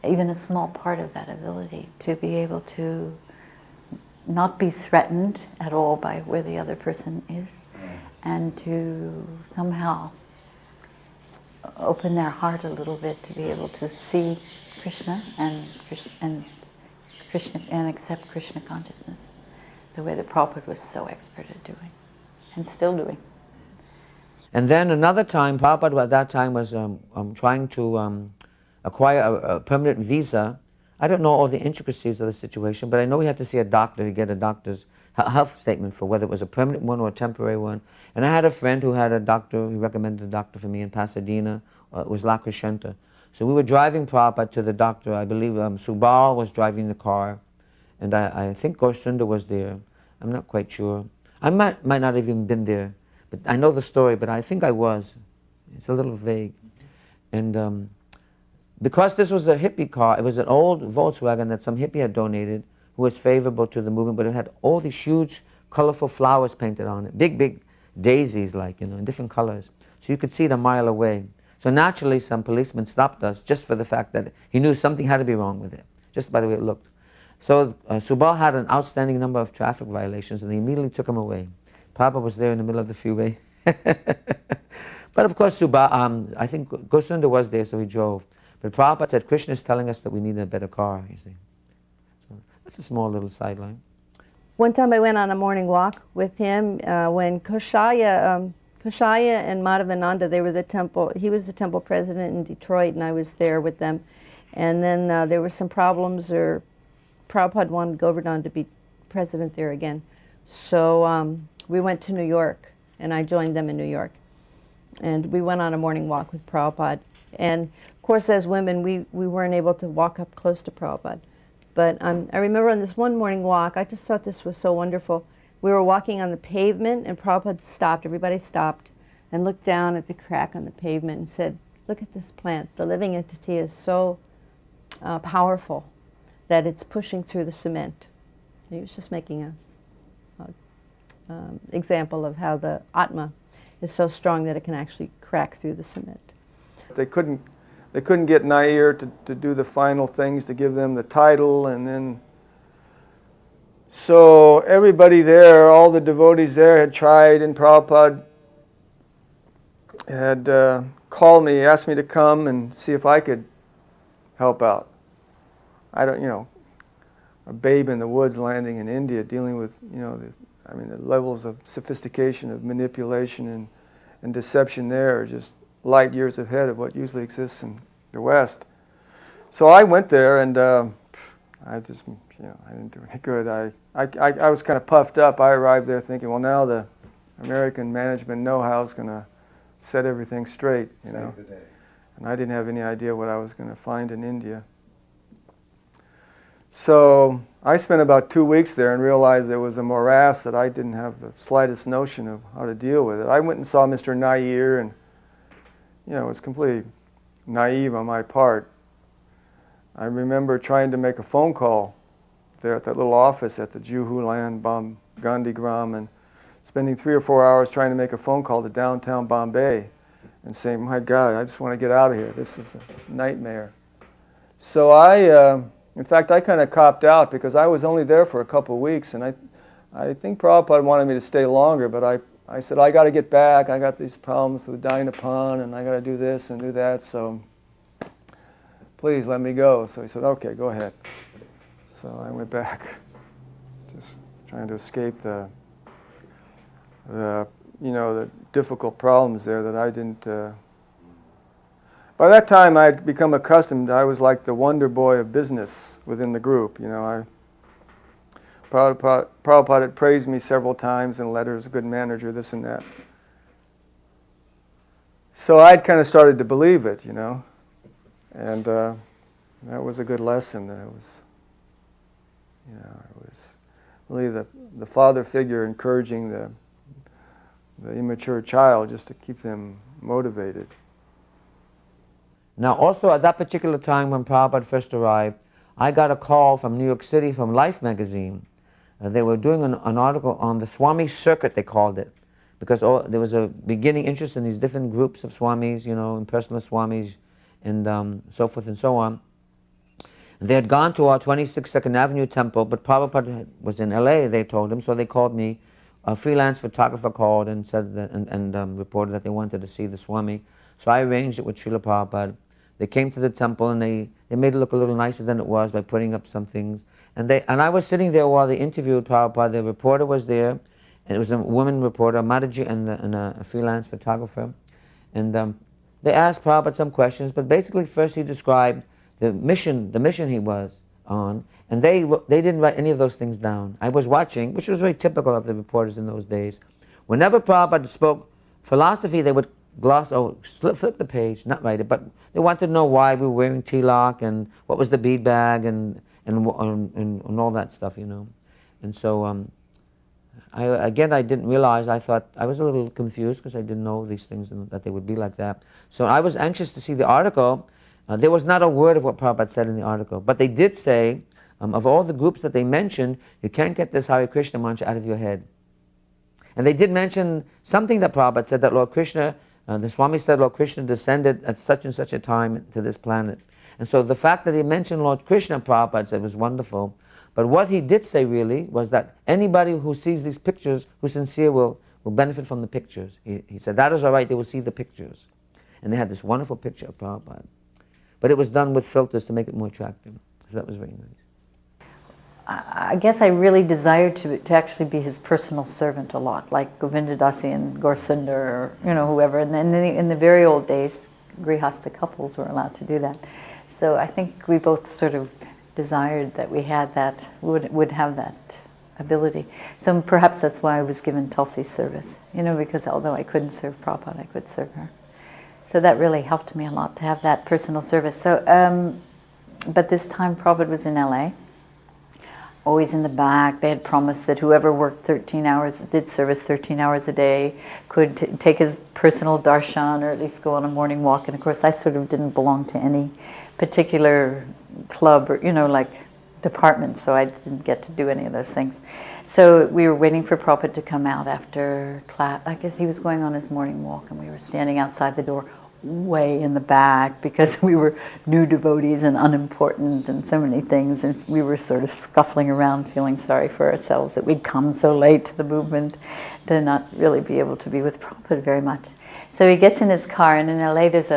even a small part of that ability, to be able to not be threatened at all by where the other person is, and to somehow open their heart a little bit to be able to see Krishna and accept Krishna consciousness, the way that Prabhupada was so expert at doing, and still doing. And then another time, Prabhupada at that time was trying to acquire a permanent visa. I don't know all the intricacies of the situation, but I know he had to see a doctor to get a doctor's health statement for whether it was a permanent one or a temporary one. And I had a friend who had a doctor, he recommended a doctor for me in Pasadena. It was La Crescenta. So we were driving Prabhupada to the doctor. I believe Subal was driving the car, and I think Gaurasundar was there. I'm not quite sure. I might not have even been there, but I know the story, but I think I was. It's a little vague. And because this was a hippie car, it was an old Volkswagen that some hippie had donated, who was favorable to the movement, but it had all these huge, colorful flowers painted on it, big daisies, like, you know, in different colors. So you could see it a mile away. So naturally, some policeman stopped us just for the fact that he knew something had to be wrong with it, just by the way it looked. So Subal had an outstanding number of traffic violations, and they immediately took him away. Prabhupada was there in the middle of the freeway. But of course, Subal, I think Gaurasundar was there, so he drove. But Prabhupada said, Krishna is telling us that we need a better car, you see. So that's a small little sideline. One time I went on a morning walk with him when Koshaya and Madhavananda, they were the temple, he was the temple president in Detroit, and I was there with them. And then there were some problems, or Prabhupada wanted Govardhan to be president there again. So we went to New York, and I joined them in New York. And we went on a morning walk with Prabhupada. And of course, as women, we weren't able to walk up close to Prabhupada. But I remember on this one morning walk, I just thought this was so wonderful. We were walking on the pavement, and Prabhupada stopped, everybody stopped, and looked down at the crack on the pavement and said, "Look at this plant. The living entity is so powerful that it's pushing through the cement." He was just making a example of how the Atma is so strong that it can actually crack through the cement. They couldn't get Nair to do the final things to give them the title, and then so everybody there, all the devotees there had tried, and Prabhupada had called me, asked me to come and see if I could help out. I don't, a babe in the woods landing in India, dealing with, the levels of sophistication of manipulation and deception there are just light years ahead of what usually exists in the West. So I went there, and I just, I didn't do any good. I was kind of puffed up. I arrived there thinking, well, now the American management know-how is going to set everything straight, Save the day. And I didn't have any idea what I was going to find in India. So I spent about 2 weeks there and realized there was a morass that I didn't have the slightest notion of how to deal with it. I went and saw Mr. Nair, and it was completely naive on my part. I remember trying to make a phone call there at that little office at the Juhuland Gandhigram, and spending 3 or 4 hours trying to make a phone call to downtown Bombay and saying, "My God, I just want to get out of here. This is a nightmare." So in fact, I kind of copped out because I was only there for a couple of weeks, and I think Prabhupada wanted me to stay longer, but I said, I got to get back. I got these problems with Dinapan, and I got to do this and do that, so please let me go. So he said, okay, go ahead. So I went back, just trying to escape the difficult problems there that I didn't. By that time, I'd become accustomed. I was like the wonder boy of business within the group. Prabhupada had praised me several times in letters, a good manager, this and that. So I'd kind of started to believe it, and that was a good lesson. That it was really the father figure encouraging the immature child just to keep them motivated. Now, also at that particular time when Prabhupada first arrived, I got a call from New York City from Life magazine. They were doing an article on the Swami circuit, they called it, because there was a beginning interest in these different groups of Swamis, impersonal Swamis, and so forth and so on. They had gone to our 26 Second Avenue temple, but Prabhupada was in LA, they told him, so they called me. A freelance photographer called and said that, and reported that they wanted to see the Swami. So I arranged it with Srila Prabhupada. They came to the temple, and they made it look a little nicer than it was by putting up some things. And I was sitting there while they interviewed Prabhupada. The reporter was there, and it was a woman reporter, Mataji, and a freelance photographer. And they asked Prabhupada some questions, but basically first he described the mission he was on, and they didn't write any of those things down. I was watching, which was very typical of the reporters in those days. Whenever Prabhupada spoke philosophy, they would gloss over, flip the page, not write it, but they wanted to know why we were wearing tilak and what was the bead bag and all that stuff, And so I didn't realize. I thought I was a little confused because I didn't know these things and that they would be like that. So I was anxious to see the article. There was not a word of what Prabhupada said in the article, but they did say, of all the groups that they mentioned, you can't get this Hare Krishna mantra out of your head. And they did mention something that Prabhupada said, that Lord Krishna, the Swami said Lord Krishna descended at such and such a time to this planet. And so the fact that he mentioned Lord Krishna, Prabhupada said, was wonderful. But what he did say really was that anybody who sees these pictures, who's sincere, will benefit from the pictures. He said, that is all right, they will see the pictures. And they had this wonderful picture of Prabhupada. But it was done with filters to make it more attractive. So that was very nice. I guess I really desired to actually be his personal servant a lot, like Govinda Dasi and Gorsunda, or whoever. And then in the very old days, Grihastha couples were allowed to do that. So I think we both sort of desired that we had that, would have that ability. So perhaps that's why I was given Tulsi's service, because although I couldn't serve Prabhupada, I could serve her. So that really helped me a lot to have that personal service. So, but this time Prabhupada was in LA, always in the back. They had promised that whoever worked 13 hours, did service 13 hours a day, could take his personal darshan, or at least go on a morning walk. And of course, I sort of didn't belong to any particular club or, like department, so I didn't get to do any of those things. So we were waiting for Prabhupada to come out after class. I guess he was going on his morning walk, and we were standing outside the door way in the back because we were new devotees and unimportant and so many things, and we were sort of scuffling around feeling sorry for ourselves that we'd come so late to the movement to not really be able to be with Prabhupada very much. So he gets in his car, and in LA there's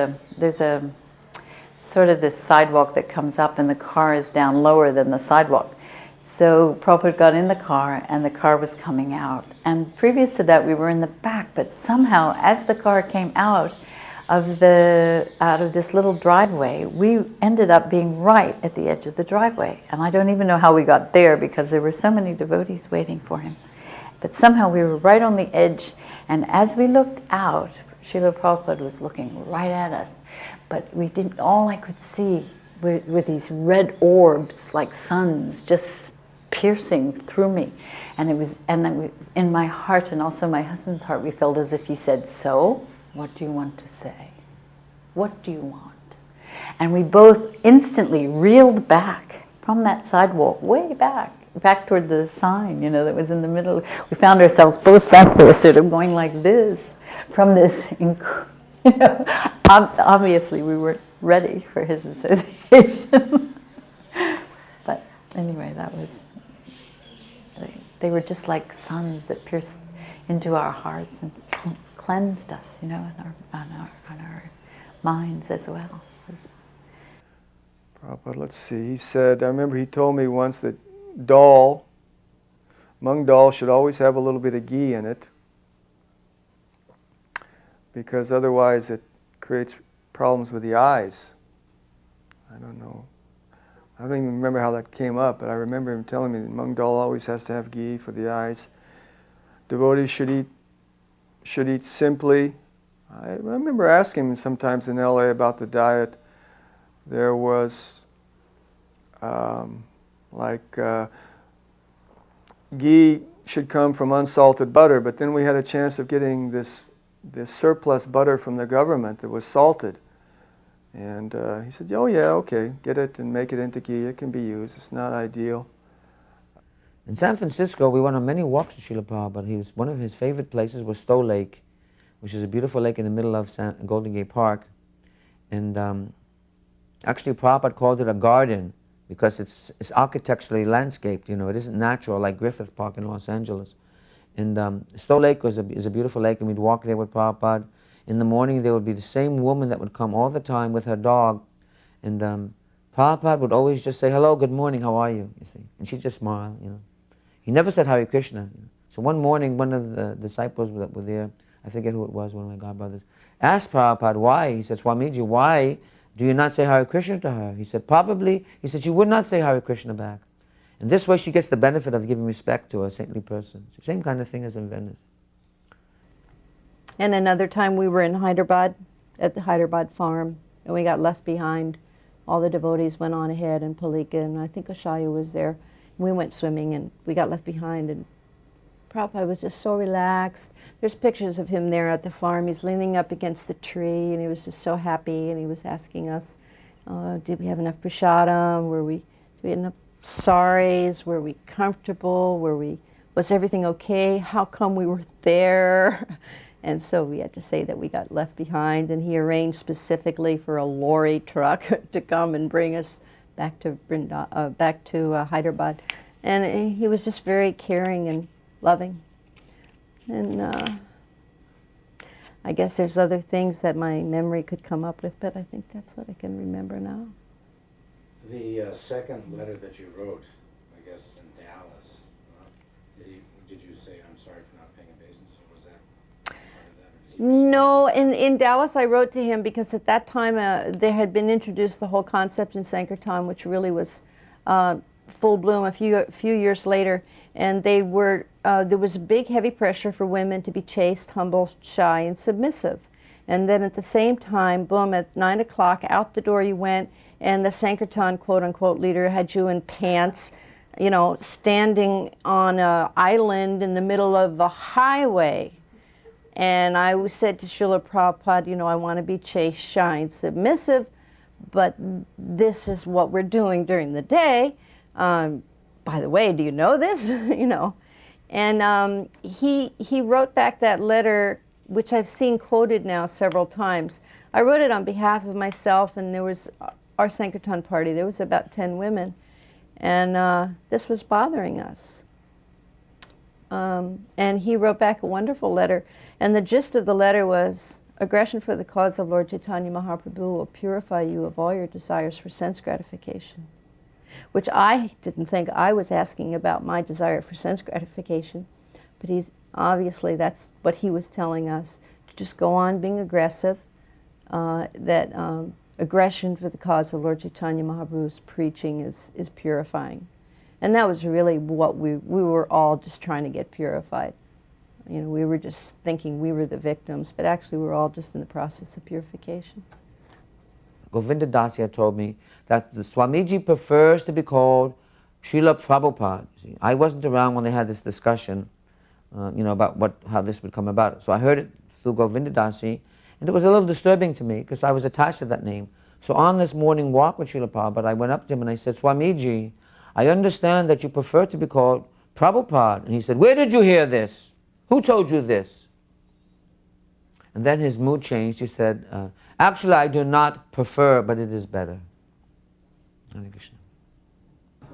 a sort of this sidewalk that comes up, and the car is down lower than the sidewalk. So Prabhupada got in the car, and the car was coming out. And previous to that, we were in the back, but somehow, as the car came out of this little driveway, we ended up being right at the edge of the driveway. And I don't even know how we got there, because there were so many devotees waiting for him. But somehow we were right on the edge, and as we looked out, Srila Prabhupada was looking right at us. But we didn't. All I could see were these red orbs, like suns, just piercing through me, and then in my heart and also my husband's heart, we felt as if he said, "So, what do you want to say? What do you want?" And we both instantly reeled back from that sidewalk, way back toward the sign, that was in the middle. We found ourselves both back there, sort of going like this, from this. Obviously we weren't ready for his association. But anyway, they were just like suns that pierced into our hearts and cleansed us, and on our minds as well. Prabhupada, let's see, he said, I remember he told me once that mung dal should always have a little bit of ghee in it, because otherwise it creates problems with the eyes. I don't know. I don't even remember how that came up, but I remember him telling me that mung dal always has to have ghee for the eyes. Devotees should eat simply. I remember asking him sometimes in LA about the diet. There was ghee should come from unsalted butter, but then we had a chance of getting this surplus butter from the government that was salted. And he said, "Oh yeah, okay, get it and make it into ghee. It can be used. It's not ideal." In San Francisco, we went on many walks with Srila Prabhupada. One of his favorite places was Stowe Lake, which is a beautiful lake in the middle of Golden Gate Park. And actually, Prabhupada called it a garden because it's architecturally landscaped. It isn't natural like Griffith Park in Los Angeles. And Stowe Lake is a beautiful lake, and we'd walk there with Prabhupada. In the morning, there would be the same woman that would come all the time with her dog, and Prabhupada would always just say, "Hello, good morning, how are you?" You see, and she'd just smile. He never said Hare Krishna. So one morning, one of the disciples that were there, I forget who it was, one of my godbrothers, asked Prabhupada why. He said, "Swamiji, why do you not say Hare Krishna to her?" He said, "Probably," he said, "she would not say Hare Krishna back. And this way she gets the benefit of giving respect to a saintly person." It's the same kind of thing as in Venice. And another time we were in Hyderabad, at the Hyderabad farm, and we got left behind. All the devotees went on ahead, and Palika, and I think Ashaya was there. We went swimming, and we got left behind, and Prabhupada was just so relaxed. There's pictures of him there at the farm. He's leaning up against the tree, and he was just so happy, and he was asking us, did we have enough prasadam? Did we have enough saris? Were we comfortable? Was everything okay? How come we were there? And so we had to say that we got left behind, and he arranged specifically for a lorry truck to come and bring us back to Hyderabad. And he was just very caring and loving. And I guess there's other things that my memory could come up with, but I think that's what I can remember now. The second letter that you wrote, I guess in Dallas, did you say, "I'm sorry for not paying obeisance," or was that part of that? No, in Dallas I wrote to him because at that time there had been introduced the whole concept in Sankirtan, which really was full bloom a few years later, and they were there was a big heavy pressure for women to be chaste, humble, shy, and submissive. And then at the same time, boom, at 9 o'clock, out the door you went, and the sankirtan quote-unquote leader had you in pants, you know, standing on an island in the middle of a highway. And I said to Srila Prabhupada, you know, I want to be chaste, shy, and submissive, but this is what we're doing during the day. By the way, do you know this? You know. And he wrote back that letter, which I've seen quoted now several times. I wrote it on behalf of myself, and there was our Sankirtan party. There was about 10 women, and this was bothering us. And he wrote back a wonderful letter, and the gist of the letter was, aggression for the cause of Lord Chaitanya Mahaprabhu will purify you of all your desires for sense gratification, which I didn't think I was asking about my desire for sense gratification, but obviously that's what he was telling us, to just go on being aggressive, that aggression for the cause of Lord Chaitanya Mahaprabhu's preaching is purifying. And that was really what we were all just trying to get purified. You know, we were just thinking we were the victims, but actually we were all just in the process of purification. Govinda Dasa told me that the Swamiji prefers to be called Srila Prabhupada. See, I wasn't around when they had this discussion, you know, about how this would come about. So I heard it through Govinda Dasa, and it was a little disturbing to me because I was attached to that name. So on this morning walk with Srila Prabhupada, I went up to him and I said, Swamiji, I understand that you prefer to be called Prabhupada. And he said, where did you hear this? Who told you this? And then his mood changed. He said, actually, I do not prefer, but it is better. Hare Krishna.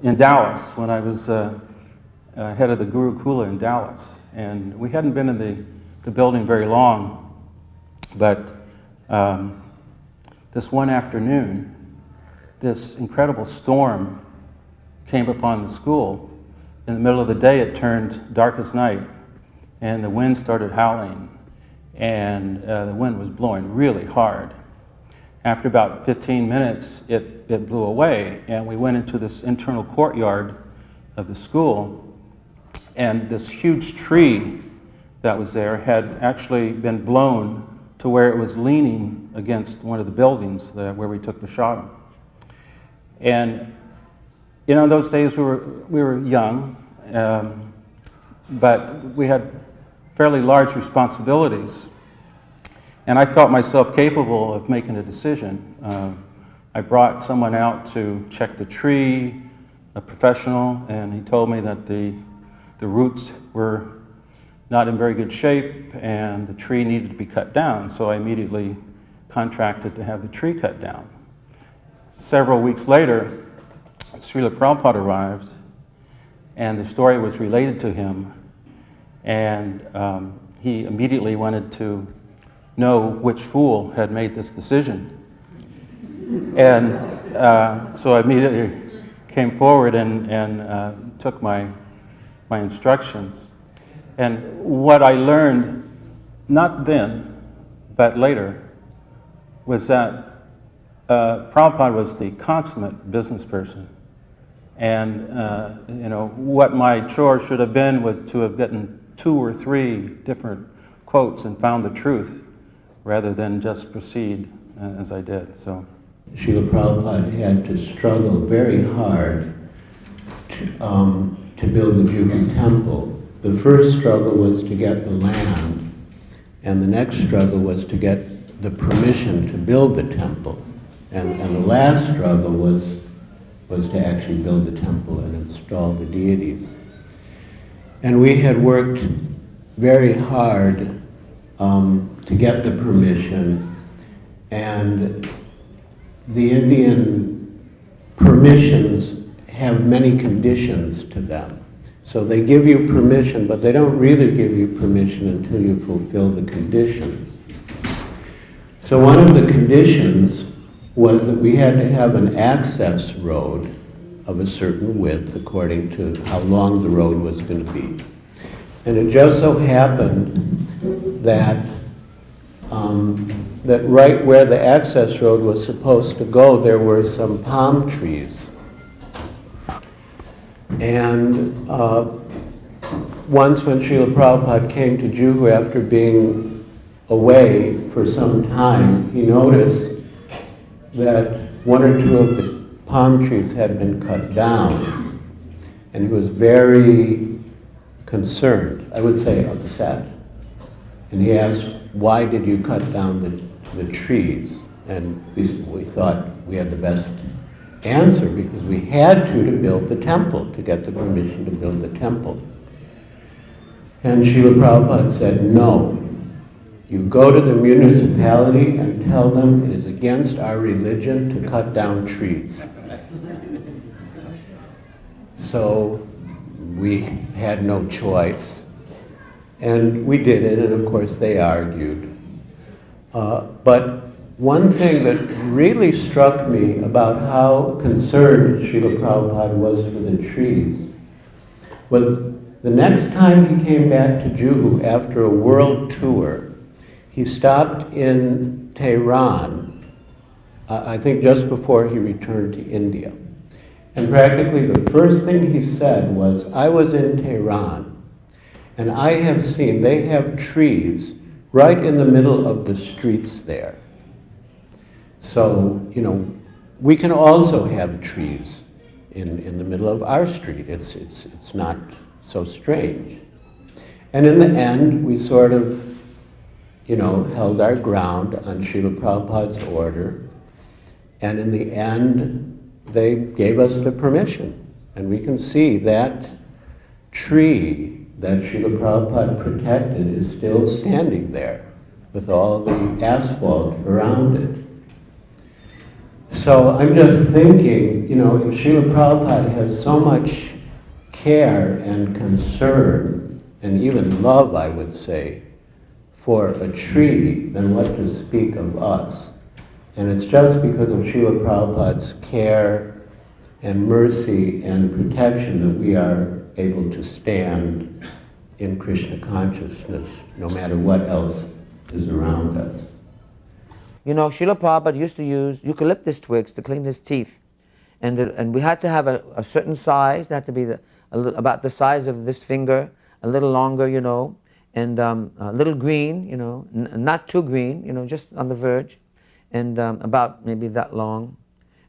In Dallas, when I was head of the Gurukula in Dallas, and we hadn't been in the building very long, but this one afternoon, this incredible storm came upon the school. In the middle of the day, it turned dark as night, and the wind started howling, and the wind was blowing really hard. After about 15 minutes, it blew away, and we went into this internal courtyard of the school, and this huge tree that was there had actually been blown to where it was leaning against one of the buildings where we took the shot. And you know, in those days we were young, but we had fairly large responsibilities. And I felt myself capable of making a decision. I brought someone out to check the tree, a professional, and he told me that the roots were not in very good shape and the tree needed to be cut down. So I immediately contracted to have the tree cut down. Several weeks later, Srila Prabhupada arrived, and the story was related to him, and he immediately wanted to know which fool had made this decision. And so I immediately came forward and took my instructions. And what I learned, not then, but later, was that Prabhupada was the consummate business person. And you know, what my chore should have been would to have gotten 2 or 3 different quotes and found the truth, rather than just proceed as I did. So, Srila Prabhupada had to struggle very hard to build the Juhu temple. The first struggle was to get the land, and the next struggle was to get the permission to build the temple. And the last struggle was to actually build the temple and install the deities. And we had worked very hard to get the permission, and the Indian permissions have many conditions to them. So they give you permission, but they don't really give you permission until you fulfill the conditions. So one of the conditions was that we had to have an access road of a certain width according to how long the road was going to be. And it just so happened that that right where the access road was supposed to go, there were some palm trees. And once when Srila Prabhupada came to Juhu after being away for some time, he noticed that one or two of the palm trees had been cut down, and he was very concerned, I would say upset. And he asked, why did you cut down the trees? And we thought we had the best answer, because we had to build the temple, to get the permission to build the temple. And Srila Prabhupada said, no. You go to the municipality and tell them it is against our religion to cut down trees. So we had no choice. And we did it, and of course they argued. But one thing that really struck me about how concerned Srila Prabhupada was for the trees was the next time he came back to Juhu after a world tour, he stopped in Tehran, I think just before he returned to India. And practically the first thing he said was, I was in Tehran, and I have seen, they have trees right in the middle of the streets there. So, we can also have trees in the middle of our street. It's not so strange. And in the end, we sort of, held our ground on Srila Prabhupada's order. And in the end, they gave us the permission. And we can see that tree that Srila Prabhupada protected is still standing there with all the asphalt around it. So I'm just thinking, if Srila Prabhupada has so much care and concern, and even love, I would say, for a tree, then what to speak of us? And it's just because of Srila Prabhupada's care and mercy and protection that we are able to stand in Krishna consciousness, no matter what else is around us. Srila Prabhupada used to use eucalyptus twigs to clean his teeth. And we had to have a certain size. It had to be about the size of this finger, a little longer, and a little green, not too green, just on the verge, and about maybe that long.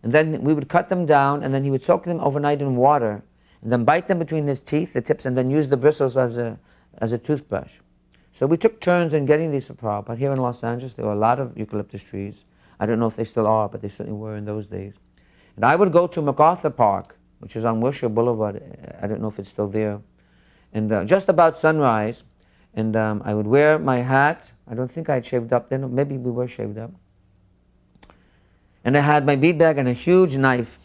And then we would cut them down, and then he would soak them overnight in water, and then bite them between his teeth, the tips, and then use the bristles as a toothbrush. So we took turns in getting these for Prabhupada. Here in Los Angeles, there were a lot of eucalyptus trees. I don't know if they still are, but they certainly were in those days. And I would go to MacArthur Park, which is on Wilshire Boulevard. I don't know if it's still there. And just about sunrise, and I would wear my hat. I don't think I had shaved up then. Maybe we were shaved up. And I had my bead bag and a huge knife.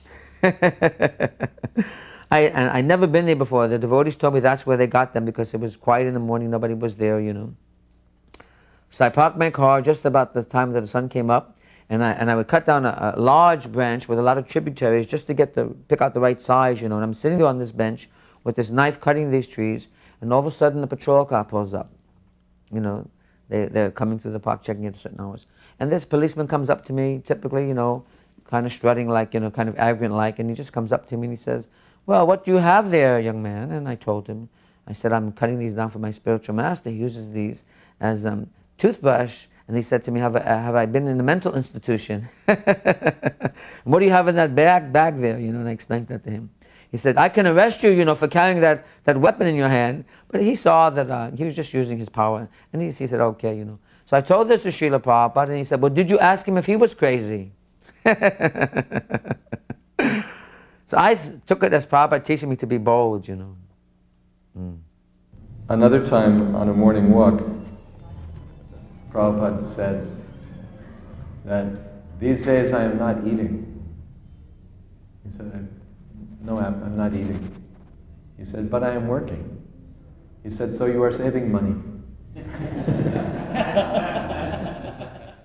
I'd never been there before. The devotees told me that's where they got them because it was quiet in the morning, nobody was there, So I parked my car just about the time that the sun came up, and I would cut down a large branch with a lot of tributaries just to pick out the right size, And I'm sitting there on this bench with this knife cutting these trees, and all of a sudden a patrol car pulls up. They're coming through the park checking at certain hours. And this policeman comes up to me, typically, kind of strutting like, kind of arrogant like, and he just comes up to me and he says, well, what do you have there, young man? And I told him, I said, I'm cutting these down for my spiritual master. He uses these as toothbrush. And he said to me, have I been in a mental institution? What do you have in that bag there? And I explained that to him. He said, I can arrest you, for carrying that weapon in your hand. But he saw that he was just using his power. And he said, okay, So I told this to Srila Prabhupada, and he said, well, did you ask him if he was crazy? So I took it as Prabhupada teaching me to be bold, Another time on a morning walk, Prabhupada said that these days I am not eating. He said, no, I'm not eating. He said, but I am working. He said, so you are saving money.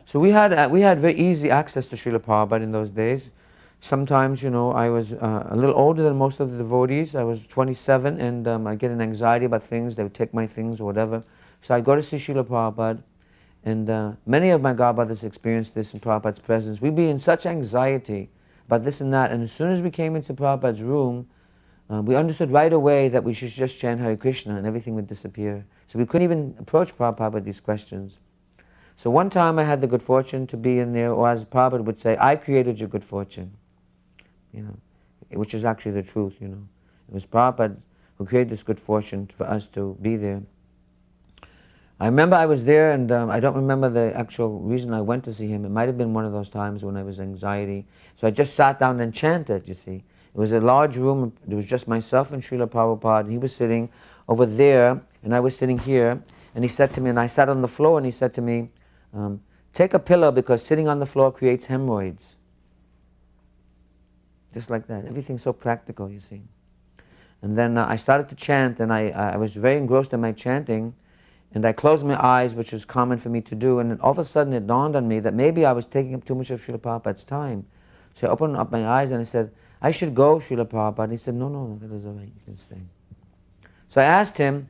So we had very easy access to Srila Prabhupada in those days. Sometimes, I was a little older than most of the devotees. I was 27, and I'd get an anxiety about things. They would take my things or whatever. So I'd go to see Srila Prabhupada, and many of my godbrothers experienced this in Prabhupada's presence. We'd be in such anxiety about this and that, and as soon as we came into Prabhupada's room, we understood right away that we should just chant Hare Krishna and everything would disappear. So we couldn't even approach Prabhupada with these questions. So one time I had the good fortune to be in there, or as Prabhupada would say, I created your good fortune, which is actually the truth, It was Prabhupada who created this good fortune for us to be there. I remember I was there, and I don't remember the actual reason I went to see him. It might have been one of those times when I was anxiety. So I just sat down and chanted, you see. It was a large room. It was just myself and Srila Prabhupada. And he was sitting over there, and I was sitting here. And he said to me, and I sat on the floor, and he said to me, take a pillow because sitting on the floor creates hemorrhoids. Just like that. Everything's so practical, you see. And then I started to chant, and I was very engrossed in my chanting. And I closed my eyes, which was common for me to do, and then all of a sudden it dawned on me that maybe I was taking up too much of Srila Prabhupada's time. So I opened up my eyes and I said, I should go, Srila Prabhupada. And he said, no, that is all right, you can stay. So I asked him,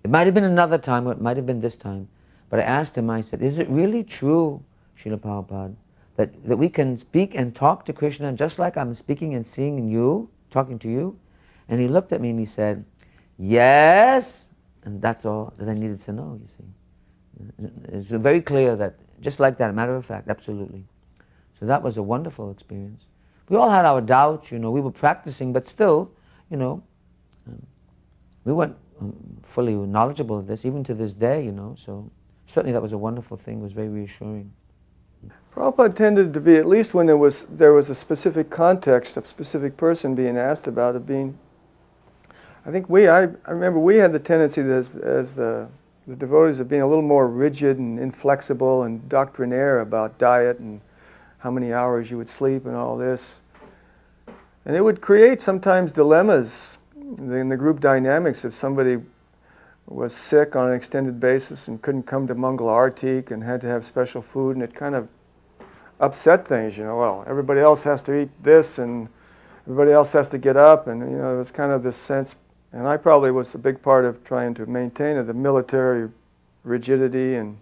it might have been another time, or it might have been this time, but I asked him, I said, is it really true, Srila Prabhupada, that we can speak and talk to Krishna just like I'm speaking and seeing you, talking to you? And he looked at me and he said, yes. And that's all that I needed to know, you see. It's very clear that, just like that, a matter of fact, absolutely. So that was a wonderful experience. We all had our doubts, we were practicing, but still, we weren't fully knowledgeable of this, even to this day, so certainly that was a wonderful thing. It was very reassuring. Prabhupada tended to be, at least when there was a specific context, a specific person being asked about it, I think I remember we had the tendency as the devotees of being a little more rigid and inflexible and doctrinaire about diet and how many hours you would sleep and all this. And it would create sometimes dilemmas in the group dynamics if somebody was sick on an extended basis and couldn't come to Mangal Artik and had to have special food, and it kind of upset things, well, everybody else has to eat this and everybody else has to get up, and it was kind of this sense. And I probably was a big part of trying to maintain the military rigidity and,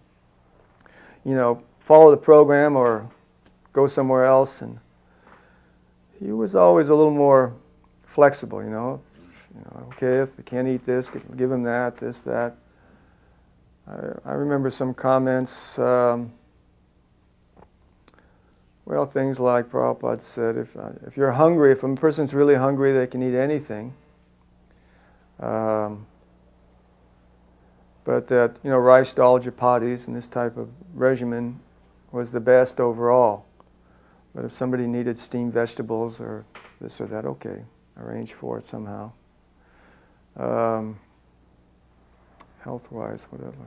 follow the program or go somewhere else. And he was always a little more flexible, okay, if they can't eat this, give them that, this, that. I remember some comments, things like Prabhupada said, if you're hungry, if a person's really hungry, they can eat anything. But that, rice, dal, chapatis and this type of regimen was the best overall. But if somebody needed steamed vegetables or this or that, okay, arrange for it somehow. Health-wise, whatever.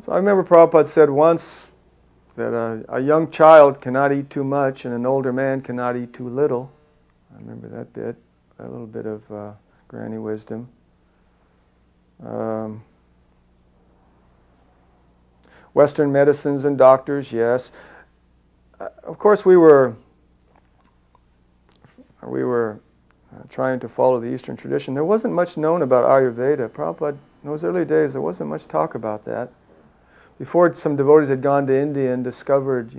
So I remember Prabhupada said once that a young child cannot eat too much and an older man cannot eat too little. I remember that bit. A little bit of granny wisdom. Western medicines and doctors, yes. Of course, we were trying to follow the Eastern tradition. There wasn't much known about Ayurveda. Prabhupada, in those early days, there wasn't much talk about that. Before some devotees had gone to India and discovered,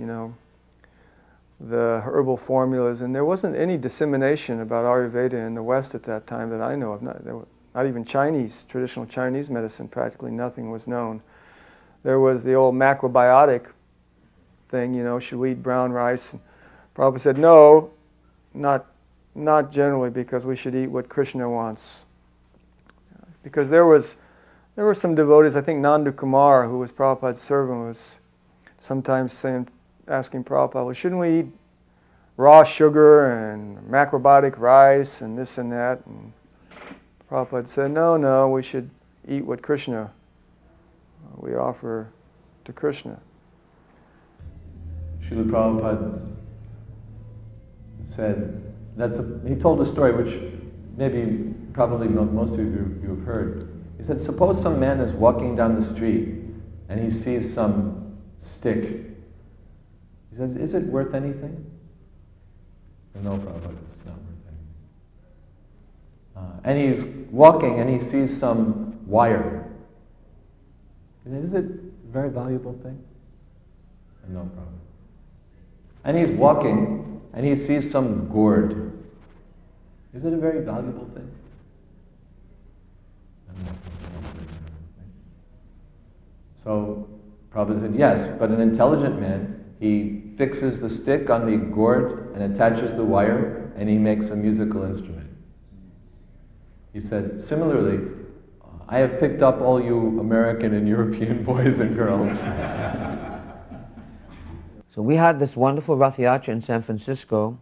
the herbal formulas, and there wasn't any dissemination about Ayurveda in the West at that time that I know of. Not even traditional Chinese medicine, practically nothing was known. There was the old macrobiotic thing, should we eat brown rice? And Prabhupada said, no, not generally, because we should eat what Krishna wants. Because there were some devotees, I think Nandu Kumar, who was Prabhupada's servant, was sometimes asking Prabhupada, well, shouldn't we eat raw sugar and macrobiotic rice and this and that? And Prabhupada said, no, we should eat what Krishna, we offer to Krishna. Srila Prabhupada said, he told a story which probably most of you have heard. He said, suppose some man is walking down the street and he sees some stick. He says, is it worth anything? No, Prabhupada, it's not worth anything. And he's walking and he sees some wire. He says, is it a very valuable thing? No, Prabhupada. And he's walking and he sees some gourd. Is it a very valuable thing? So Prabhupada said, yes, but an intelligent man, he fixes the stick on the gourd and attaches the wire, and he makes a musical instrument. He said, similarly, I have picked up all you American and European boys and girls. So we had this wonderful Rath Yatra in San Francisco,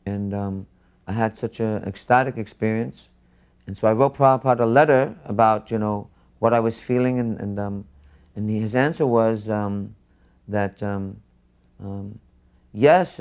and I had such an ecstatic experience. And so I wrote Prabhupada a letter about, what I was feeling, and his answer was that, yes,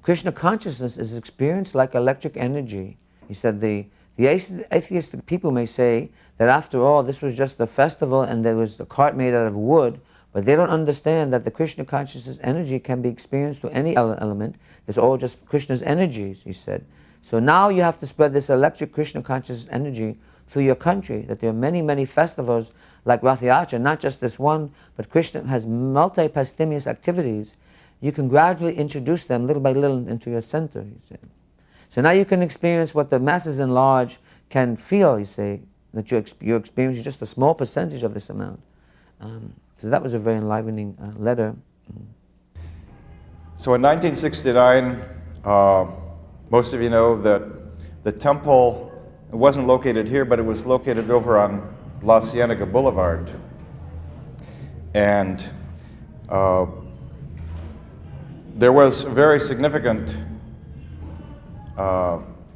Krishna consciousness is experienced like electric energy. He said the atheistic people may say that after all this was just a festival and there was a cart made out of wood, but they don't understand that the Krishna consciousness energy can be experienced to any element. It's all just Krishna's energies, he said. So now you have to spread this electric Krishna consciousness energy through your country, that there are many, many festivals like Rath Yatra, not just this one, but Krishna has multi-pastimus activities. You can gradually introduce them little by little into your center, he said. So now you can experience what the masses in large can feel, you say, that you're experiencing just a small percentage of this amount. So that was a very enlivening letter. So in 1969, most of you know that the temple wasn't located here, but it was located over on La Cienega Boulevard. And there was a very significant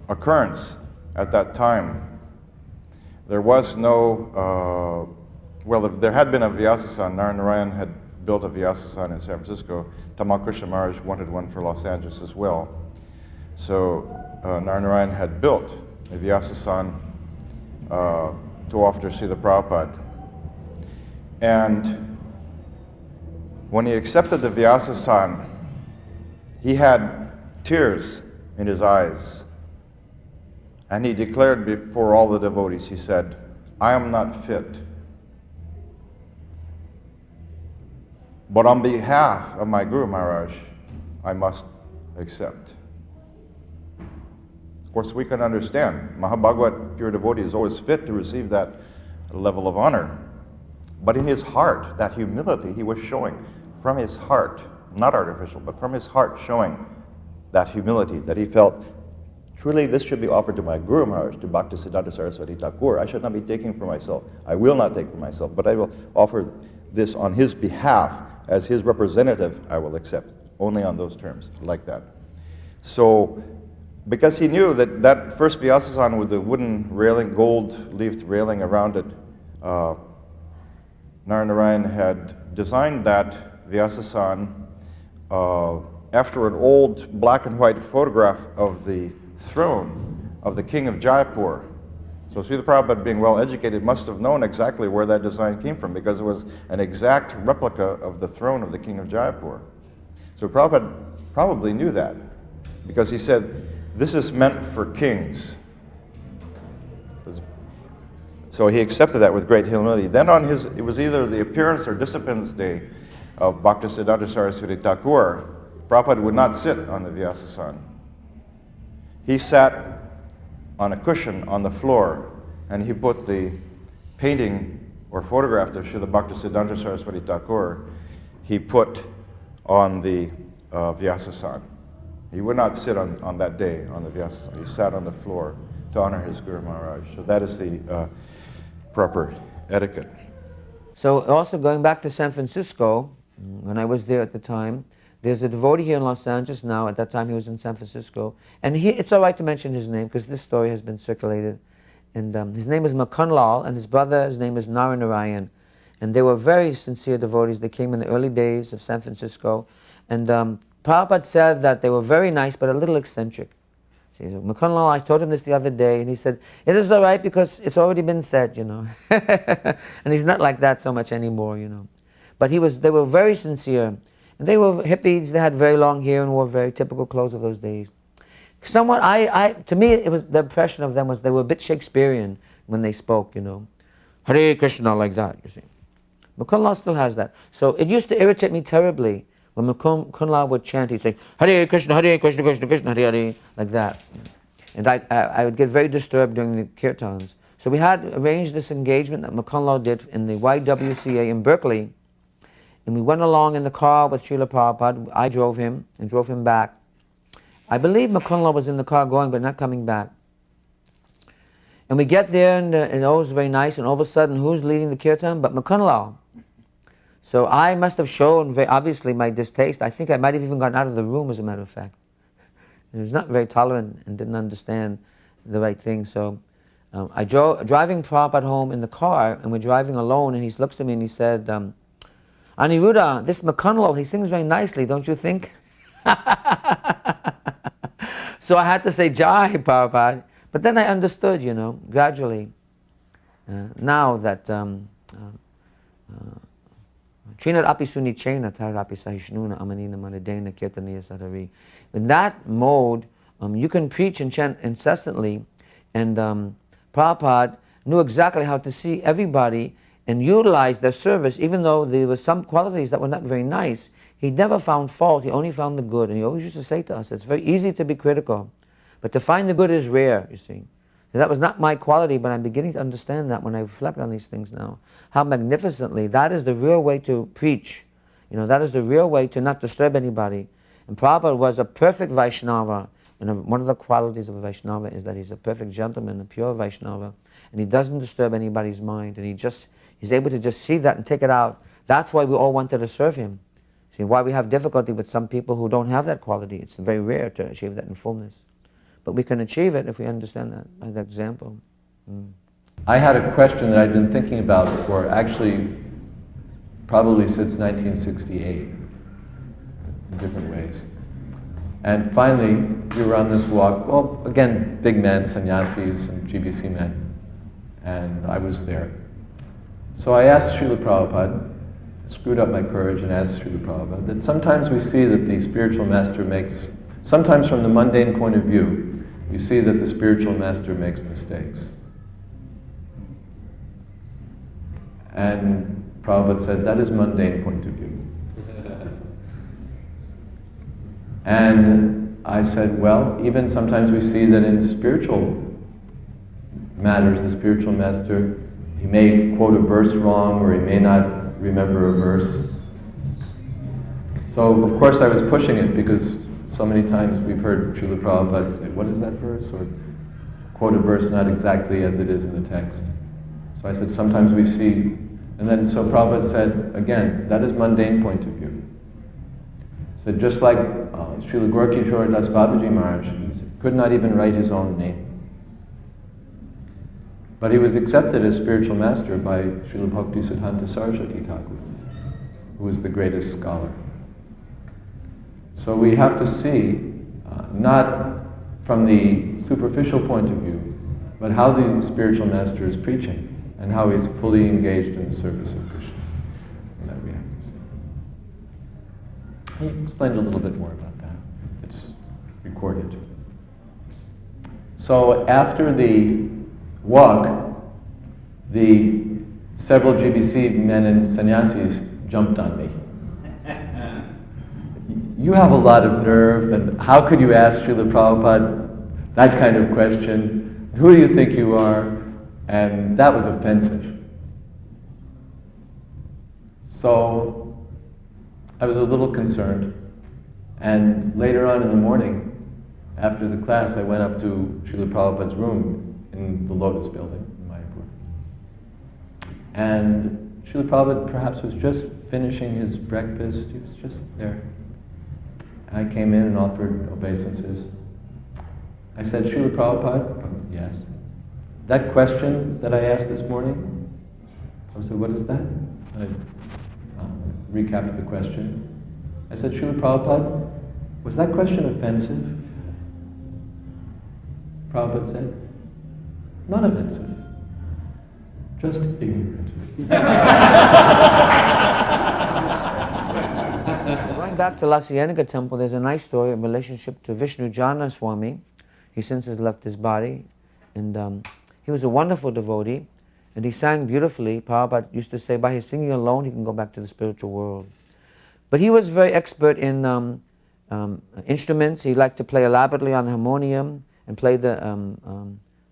occurrence at that time. There was no, there had been a Vyasasan. Narayana had built a Vyasasan in San Francisco. Tamal Krishna Maharaj wanted one for Los Angeles as well. So Narayana had built a Vyasasan to offer to Srila Prabhupada. And when he accepted the Vyasasan, he had tears in his eyes. And he declared before all the devotees, he said, I am not fit, but on behalf of my Guru Maharaj, I must accept. Of course, we can understand, Mahabhagavat, pure devotee, is always fit to receive that level of honor. But in his heart, that humility he was showing from his heart, not artificial, but from his heart, showing that humility, that he felt, truly this should be offered to my Guru Maharaj, to Bhaktisiddhanta Saraswati Thakur. I should not be taking for myself. I will not take for myself, but I will offer this on his behalf. As his representative, I will accept, only on those terms, like that. So, because he knew that that first Vyasasan with the wooden railing, gold-leafed railing around it, Narayana had designed that Vyasasan after an old black and white photograph of the throne of the king of Jaipur. So Srila Prabhupada, being well educated, must have known exactly where that design came from, because it was an exact replica of the throne of the king of Jaipur. So Prabhupada probably knew that, because he said, this is meant for kings. So he accepted that with great humility. Then on his, it was either the appearance or disciplines day of Bhaktisiddhanta Saraswati Thakur, Prabhupada would not sit on the Vyasasan. He sat on a cushion on the floor, and he put the painting or photograph of Srila Bhaktisiddhanta Saraswati Thakur, he put on the Vyasasan. He would not sit on that day on the Vyasasan. He sat on the floor to honor his Guru Maharaj. So that is the proper etiquette. So also going back to San Francisco, when I was there at the time, there's a devotee here in Los Angeles now. At that time he was in San Francisco. And it's all right to mention his name because this story has been circulated. And his name is Makanlal, and his brother's name is Narayan. And they were very sincere devotees. They came in the early days of San Francisco. And Prabhupada said that they were very nice but a little eccentric. See, so Makanlal, I told him this the other day, and he said, it is all right because it's already been said, you know. And he's not like that so much anymore, you know. But they were very sincere. And they were hippies, they had very long hair and wore very typical clothes of those days. Somewhat, to me, it was the impression of them was they were a bit Shakespearean when they spoke, you know. Hare Krishna, like that, you see. Makanlal still has that. So it used to irritate me terribly When Makanlal would chant, he'd say, Hare Krishna, Krishna Krishna, Hare Hare, like that. And I would get very disturbed during the kirtans. So we had arranged this engagement that Makanlal did in the YWCA in Berkeley. And we went along in the car with Srila Prabhupada. I drove him and drove him back. I believe Makanlal was in the car going but not coming back. And we get there and it was very nice, and all of a sudden who's leading the kirtan but Makanlal? So I must have shown very obviously my distaste. I think I might have even gotten out of the room, as a matter of fact. He was not very tolerant and didn't understand the right thing. So I driving Prabhupada home in the car, and we're driving alone, and he looks at me and he said, Aniruddha, this Makanlal, he sings very nicely, don't you think? So I had to say, Jai, Prabhupada. But then I understood, gradually, now that Trinad api suni chena tarapi sahishnuna amanina manadena kirtaniya sarari. In that mode, you can preach and chant incessantly, and Prabhupada knew exactly how to see everybody and utilize their service, even though there were some qualities that were not very nice. He never found fault, he only found the good. And he always used to say to us, it's very easy to be critical, but to find the good is rare, you see. And that was not my quality, but I'm beginning to understand that when I reflect on these things now. How magnificently, that is the real way to preach. That is the real way to not disturb anybody. And Prabhupada was a perfect Vaishnava. And one of the qualities of a Vaishnava is that he's a perfect gentleman, a pure Vaishnava. And he doesn't disturb anybody's mind. And he's able to just see that and take it out. That's why we all wanted to serve him. See, why we have difficulty with some people who don't have that quality. It's very rare to achieve that in fullness. But we can achieve it if we understand that by the example. I had a question that I'd been thinking about for actually probably since 1968 in different ways. And finally, we were on this walk, well, again, big men, sannyasis and GBC men, and I was there. So I asked Srila Prabhupada, screwed up my courage and asked Srila Prabhupada, that sometimes we see that the spiritual master makes, sometimes from the mundane point of view, we see that the spiritual master makes mistakes. And Prabhupada said, that is mundane point of view. And I said, well, even sometimes we see that in spiritual matters, the spiritual master, he may quote a verse wrong, or he may not remember a verse. So, of course, I was pushing it, because so many times we've heard Srila Prabhupada say, what is that verse? Or quote a verse not exactly as it is in the text. So I said, sometimes we see, and then so Prabhupada said, again, that is mundane point of view. So just like Srila Gaura Das Babaji Maharaj, he could not even write his own name. But he was accepted as spiritual master by Srila Bhakti Siddhanta Saraswati Thakur, who was the greatest scholar. So we have to see, not from the superficial point of view, but how the spiritual master is preaching and how he's fully engaged in the service of Krishna. And that we have to see. He explained a little bit more about that. It's recorded. So after the walk, the several GBC men and sannyasis jumped on me. You have a lot of nerve, and how could you ask Srila Prabhupada that kind of question? Who do you think you are? And that was offensive. So I was a little concerned. And later on in the morning, after the class, I went up to Srila Prabhupada's room in the Lotus building in Mayapur. And Srila Prabhupada perhaps was just finishing his breakfast. He was just there. I came in and offered obeisances. I said, Srila Prabhupada, yes. That question that I asked this morning, I said, what is that? I recapped the question. I said, Srila Prabhupada, was that question offensive? Prabhupada said, not offensive, just ignorant. Going back to Lasyanika temple, there's a nice story in relationship to Vishnu Jana Swami. He since has left his body, and he was a wonderful devotee, and he sang beautifully. Prabhupada used to say by his singing alone he can go back to the spiritual world. But he was very expert in instruments. He liked to play elaborately on the harmonium and play the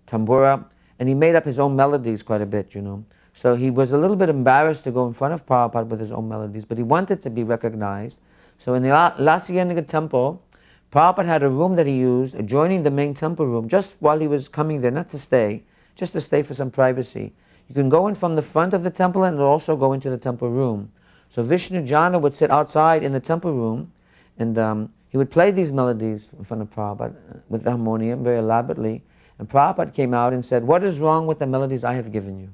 tambura, and he made up his own melodies quite a bit, you know. So he was a little bit embarrassed to go in front of Prabhupada with his own melodies, but he wanted to be recognized. So in the Lasiyanaga temple, Prabhupada had a room that he used adjoining the main temple room just while he was coming there, not to stay, just to stay for some privacy. You can go in from the front of the temple and also go into the temple room. So Vishnu Jana would sit outside in the temple room, and he would play these melodies in front of Prabhupada with the harmonium very elaborately. And Prabhupada came out and said, "What is wrong with the melodies I have given you?"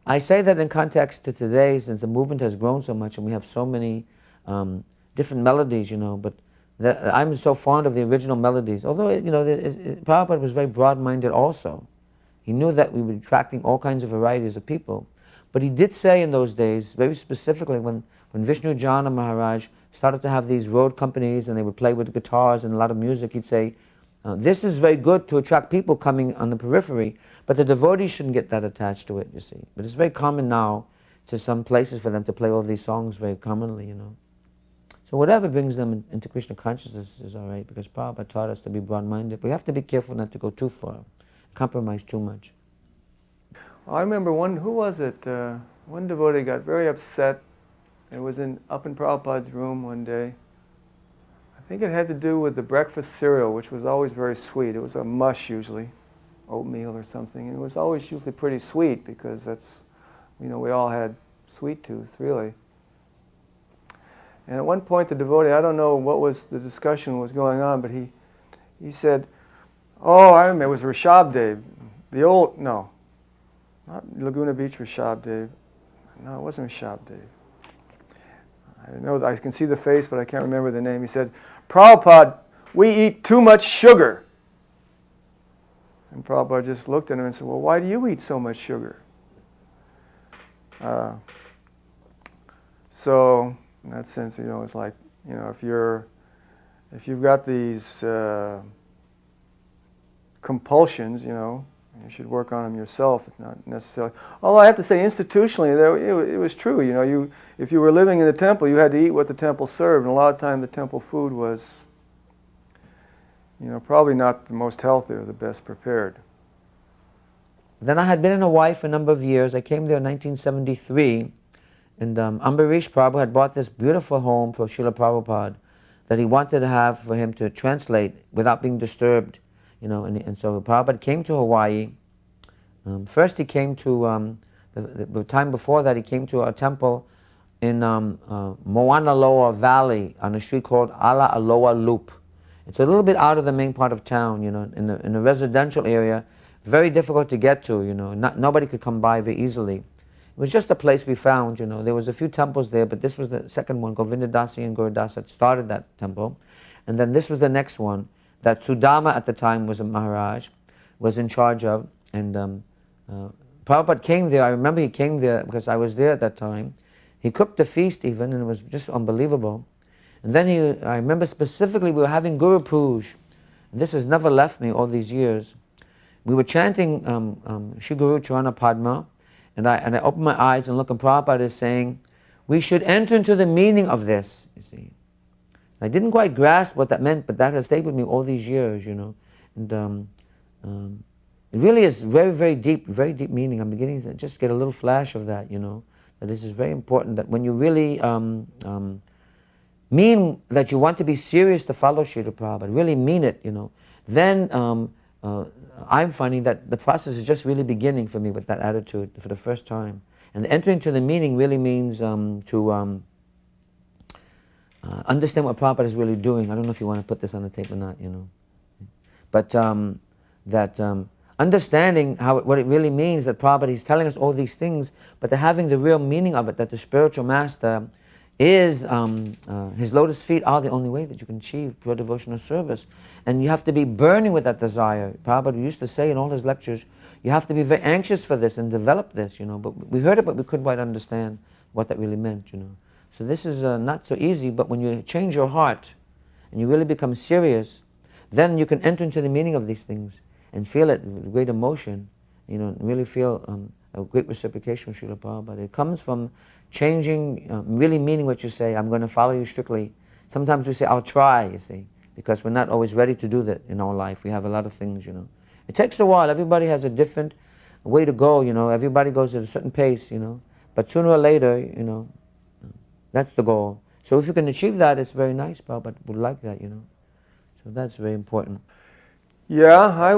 I say that in context to today, since the movement has grown so much and we have so many different melodies, you know, but I'm so fond of the original melodies. Although, you know, Prabhupada was very broad-minded also. He knew that we were attracting all kinds of varieties of people. But he did say in those days, very specifically, when Vishnu Jana Maharaj started to have these road companies and they would play with guitars and a lot of music, he'd say, this is very good to attract people coming on the periphery, but the devotees shouldn't get that attached to it, you see. But it's very common now to some places for them to play all these songs very commonly, you know. So whatever brings them into Krishna consciousness is all right, because Prabhupada taught us to be broad-minded. We have to be careful not to go too far, compromise too much. I remember one devotee got very upset. It was up in Prabhupada's room one day. I think it had to do with the breakfast cereal, which was always very sweet. It was a mush usually, oatmeal or something. And it was always usually pretty sweet because that's, you know, we all had sweet tooth, really. And at one point the devotee, I don't know what was the discussion was going on, but he said, oh, I remember, it was Rishabdev. No, not Laguna Beach Rishabdev. No, it wasn't Rishabdev. I know I can see the face, but I can't remember the name. He said, Prabhupada, we eat too much sugar. And Prabhupada just looked at him and said, well, why do you eat so much sugar? So in that sense, you know, it's like, you know, if you've got these compulsions, you know, you should work on them yourself. It's not necessarily. Although I have to say, institutionally, it was true. You know, if you were living in the temple, you had to eat what the temple served, and a lot of time the temple food was, you know, probably not the most healthy or the best prepared. Then I had been in Hawaii for a number of years. I came there in 1973, and Ambarish Prabhu had bought this beautiful home for Srila Prabhupada that he wanted to have for him to translate without being disturbed. You know, and so Prabhupada came to Hawaii. First he came to, the time before that, he came to a temple in Moana Loa Valley on a street called Ala Aloha Loop. It's a little bit out of the main part of town, you know, in a residential area, very difficult to get to, you know, nobody could come by very easily. It was just a place we found, you know. There was a few temples there, but this was the second one. Govinda Dasi and Giriraj Dasa had started that temple. And then this was the next one that Sudama at the time was a Maharaj, was in charge of. And Prabhupada came there. I remember he came there because I was there at that time. He cooked the feast even, and it was just unbelievable. And then I remember specifically we were having Guru Puj. And this has never left me all these years. We were chanting Shri Guru Charana Padma, and I opened my eyes and looked, and Prabhupada is saying, we should enter into the meaning of this, you see. I didn't quite grasp what that meant, but that has stayed with me all these years, you know. And it really is very, very deep meaning. I'm beginning to just get a little flash of that, you know. That this is very important, that when you really mean that you want to be serious to follow Srila Prabhupada, really mean it, you know, then I'm finding that the process is just really beginning for me with that attitude for the first time. And entering to the meaning really means to understand what Prabhupada is really doing. I don't know if you want to put this on the tape or not, you know. But understanding what it really means, that Prabhupada is telling us all these things, but they're having the real meaning of it, that the spiritual master is, his lotus feet are the only way that you can achieve pure devotional service. And you have to be burning with that desire. Prabhupada used to say in all his lectures, you have to be very anxious for this and develop this, you know. But we heard it, but we couldn't quite understand what that really meant, you know. So this is not so easy, but when you change your heart and you really become serious, then you can enter into the meaning of these things and feel it with great emotion, you know, and really feel a great reciprocation from Srila Prabhupada. It comes from changing, really meaning what you say, I'm going to follow you strictly. Sometimes we say, I'll try, you see, because we're not always ready to do that in our life. We have a lot of things, you know. It takes a while. Everybody has a different way to go, you know. Everybody goes at a certain pace, you know. But sooner or later, you know, that's the goal. So if you can achieve that, it's very nice, Prabhupada would like that, you know. So that's very important. Yeah, I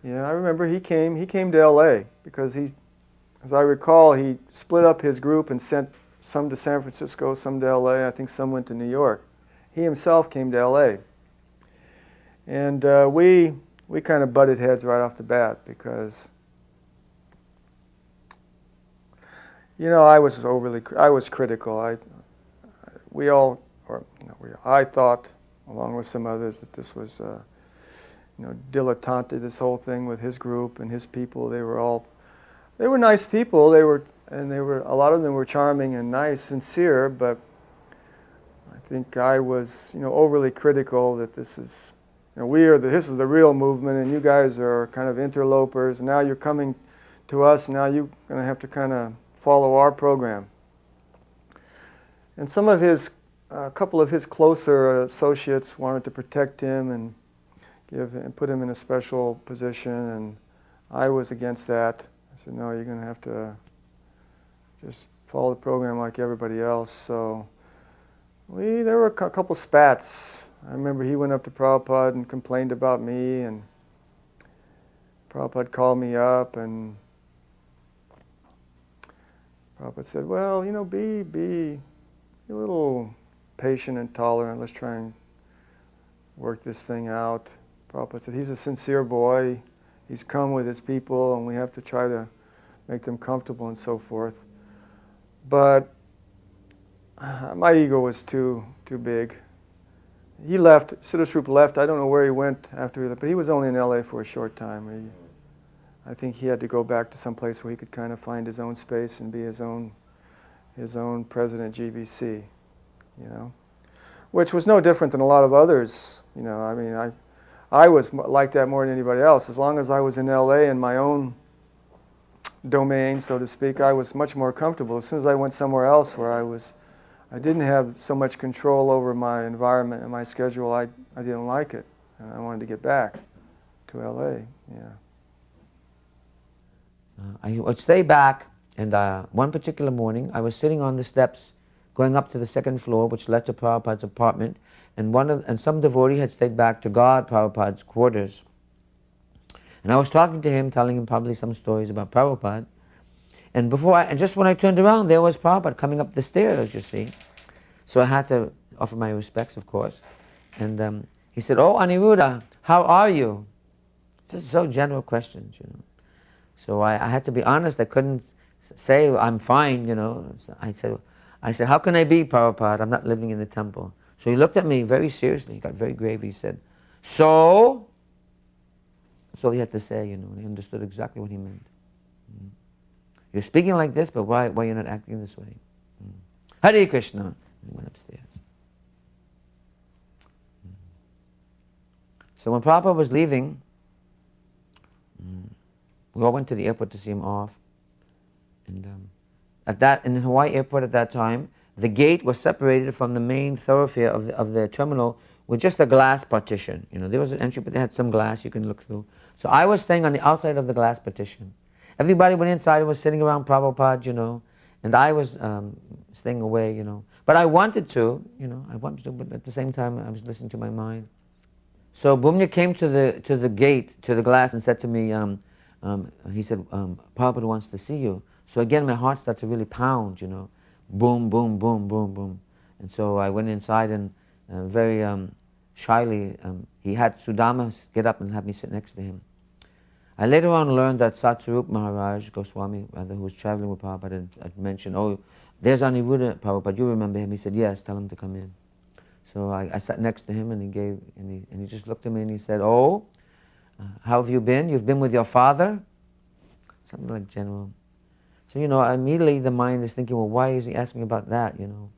remember he came to LA because as I recall, he split up his group and sent some to San Francisco, some to LA, I think some went to New York. He himself came to LA. And we kind of butted heads right off the bat because, you know, I was critical. I thought, along with some others, that this was, you know, dilettante, this whole thing with his group and his people. They were nice people. A lot of them were charming and nice, sincere, but I think I was, you know, overly critical that this is, you know, this is the real movement and you guys are kind of interlopers and now you're coming to us and now you're going to have to kind of follow our program. And a couple of his closer associates wanted to protect him and put him in a special position, and I was against that. I said, no, you're going to have to just follow the program like everybody else. So there were a couple spats. I remember he went up to Prabhupada and complained about me, and Prabhupada called me up, and Prabhupada said, well, you know, be a little patient and tolerant. Let's try and work this thing out. Prabhupada said, he's a sincere boy. He's come with his people, and we have to try to make them comfortable and so forth. But my ego was too big. He left, Siddhaswarupa left. I don't know where he went after he left, but he was only in LA for a short time. I think he had to go back to some place where he could kind of find his own space and be his own president GBC, you know, which was no different than a lot of others. You know, I mean, I was like that more than anybody else. As long as I was in LA in my own domain, so to speak, I was much more comfortable. As soon as I went somewhere else where I didn't have so much control over my environment and my schedule, I didn't like it. And I wanted to get back to LA, yeah. I would stay back, and one particular morning, I was sitting on the steps going up to the second floor, which led to Prabhupada's apartment, and some devotee had stayed back to guard Prabhupada's quarters. And I was talking to him, telling him probably some stories about Prabhupada. And just when I turned around, there was Prabhupada coming up the stairs, you see. So I had to offer my respects, of course. And he said, oh, Aniruddha, how are you? Just so general questions, you know. So I had to be honest. I couldn't say I'm fine, you know. So I said, how can I be, Prabhupada? I'm not living in the temple. So he looked at me very seriously. He got very grave. He said, so? That's all he had to say, you know. And he understood exactly what he meant. You're speaking like this, but why you're not acting this way? Hare Krishna. And he went upstairs. So when Prabhupada was leaving, we all went to the airport to see him off. And in the Hawaii airport at that time, the gate was separated from the main thoroughfare of the terminal with just a glass partition. You know, there was an entry, but they had some glass you can look through. So I was staying on the outside of the glass partition. Everybody went inside and was sitting around Prabhupada, you know, and I was staying away, you know. But I wanted to, you know, but at the same time I was listening to my mind. So Bhumya came to the gate, to the glass, and said to me, he said, Prabhupada wants to see you. So again, my heart started to really pound, you know, boom, boom, boom, boom, boom. And so I went inside and very shyly, he had Sudama get up and have me sit next to him. I later on learned that Satsarup Maharaj Goswami, who was traveling with Prabhupada, had mentioned, oh, there's Aniruddha Prabhupada, you remember him? He said, yes, tell him to come in. So I sat next to him, and he just looked at me and he said, oh, how have you been? You've been with your father? Something like general. So, you know, immediately the mind is thinking, well, why is he asking about that, you know?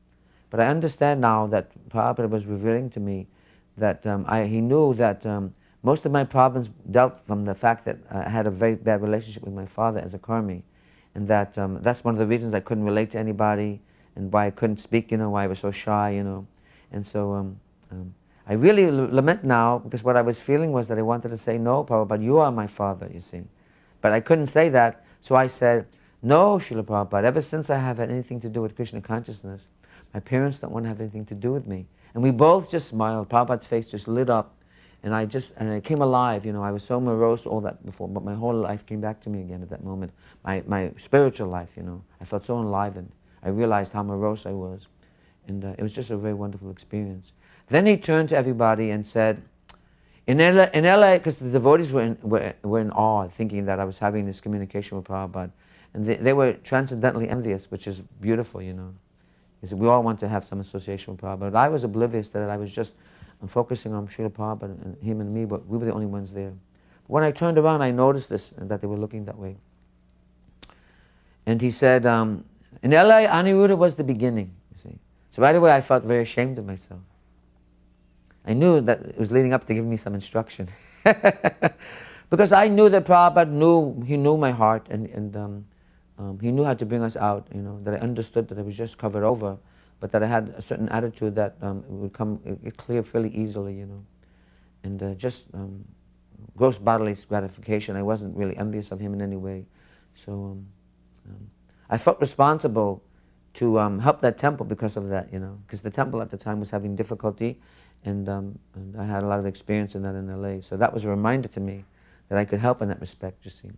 But I understand now that Prabhupada was revealing to me that he knew that most of my problems dealt from the fact that I had a very bad relationship with my father as a karmi, and that that's one of the reasons I couldn't relate to anybody, and why I couldn't speak, why I was so shy, And so I really lament now, because what I was feeling was that I wanted to say, no, Prabhupada, you are my father, you see. But I couldn't say that, so I said, no, Srila Prabhupada, ever since I have had anything to do with Krishna consciousness, my parents don't want to have anything to do with me. And we both just smiled. Prabhupada's face just lit up. And I came alive, I was so morose, all that before, but my whole life came back to me again at that moment. My spiritual life, I felt so enlivened. I realized how morose I was. And it was just a very wonderful experience. Then he turned to everybody and said, in LA, because the devotees were in awe, thinking that I was having this communication with Prabhupada. And they were transcendently envious, which is beautiful, Because we all want to have some association with Prabhupada. But I was oblivious that I was just focusing on Srila Prabhupada and him and me, but we were the only ones there. But when I turned around, I noticed this, that they were looking that way. And he said, in LA, Aniruddha was the beginning, you see. So right away, I felt very ashamed of myself. I knew that it was leading up to giving me some instruction. Because I knew that Prabhupada he knew my heart, and he knew how to bring us out, that I understood that I was just covered over, but that I had a certain attitude that it would get clear fairly easily, And just gross bodily gratification. I wasn't really envious of him in any way. So I felt responsible to help that temple because of that, because the temple at the time was having difficulty, and I had a lot of experience in that in LA. So that was a reminder to me that I could help in that respect, you see.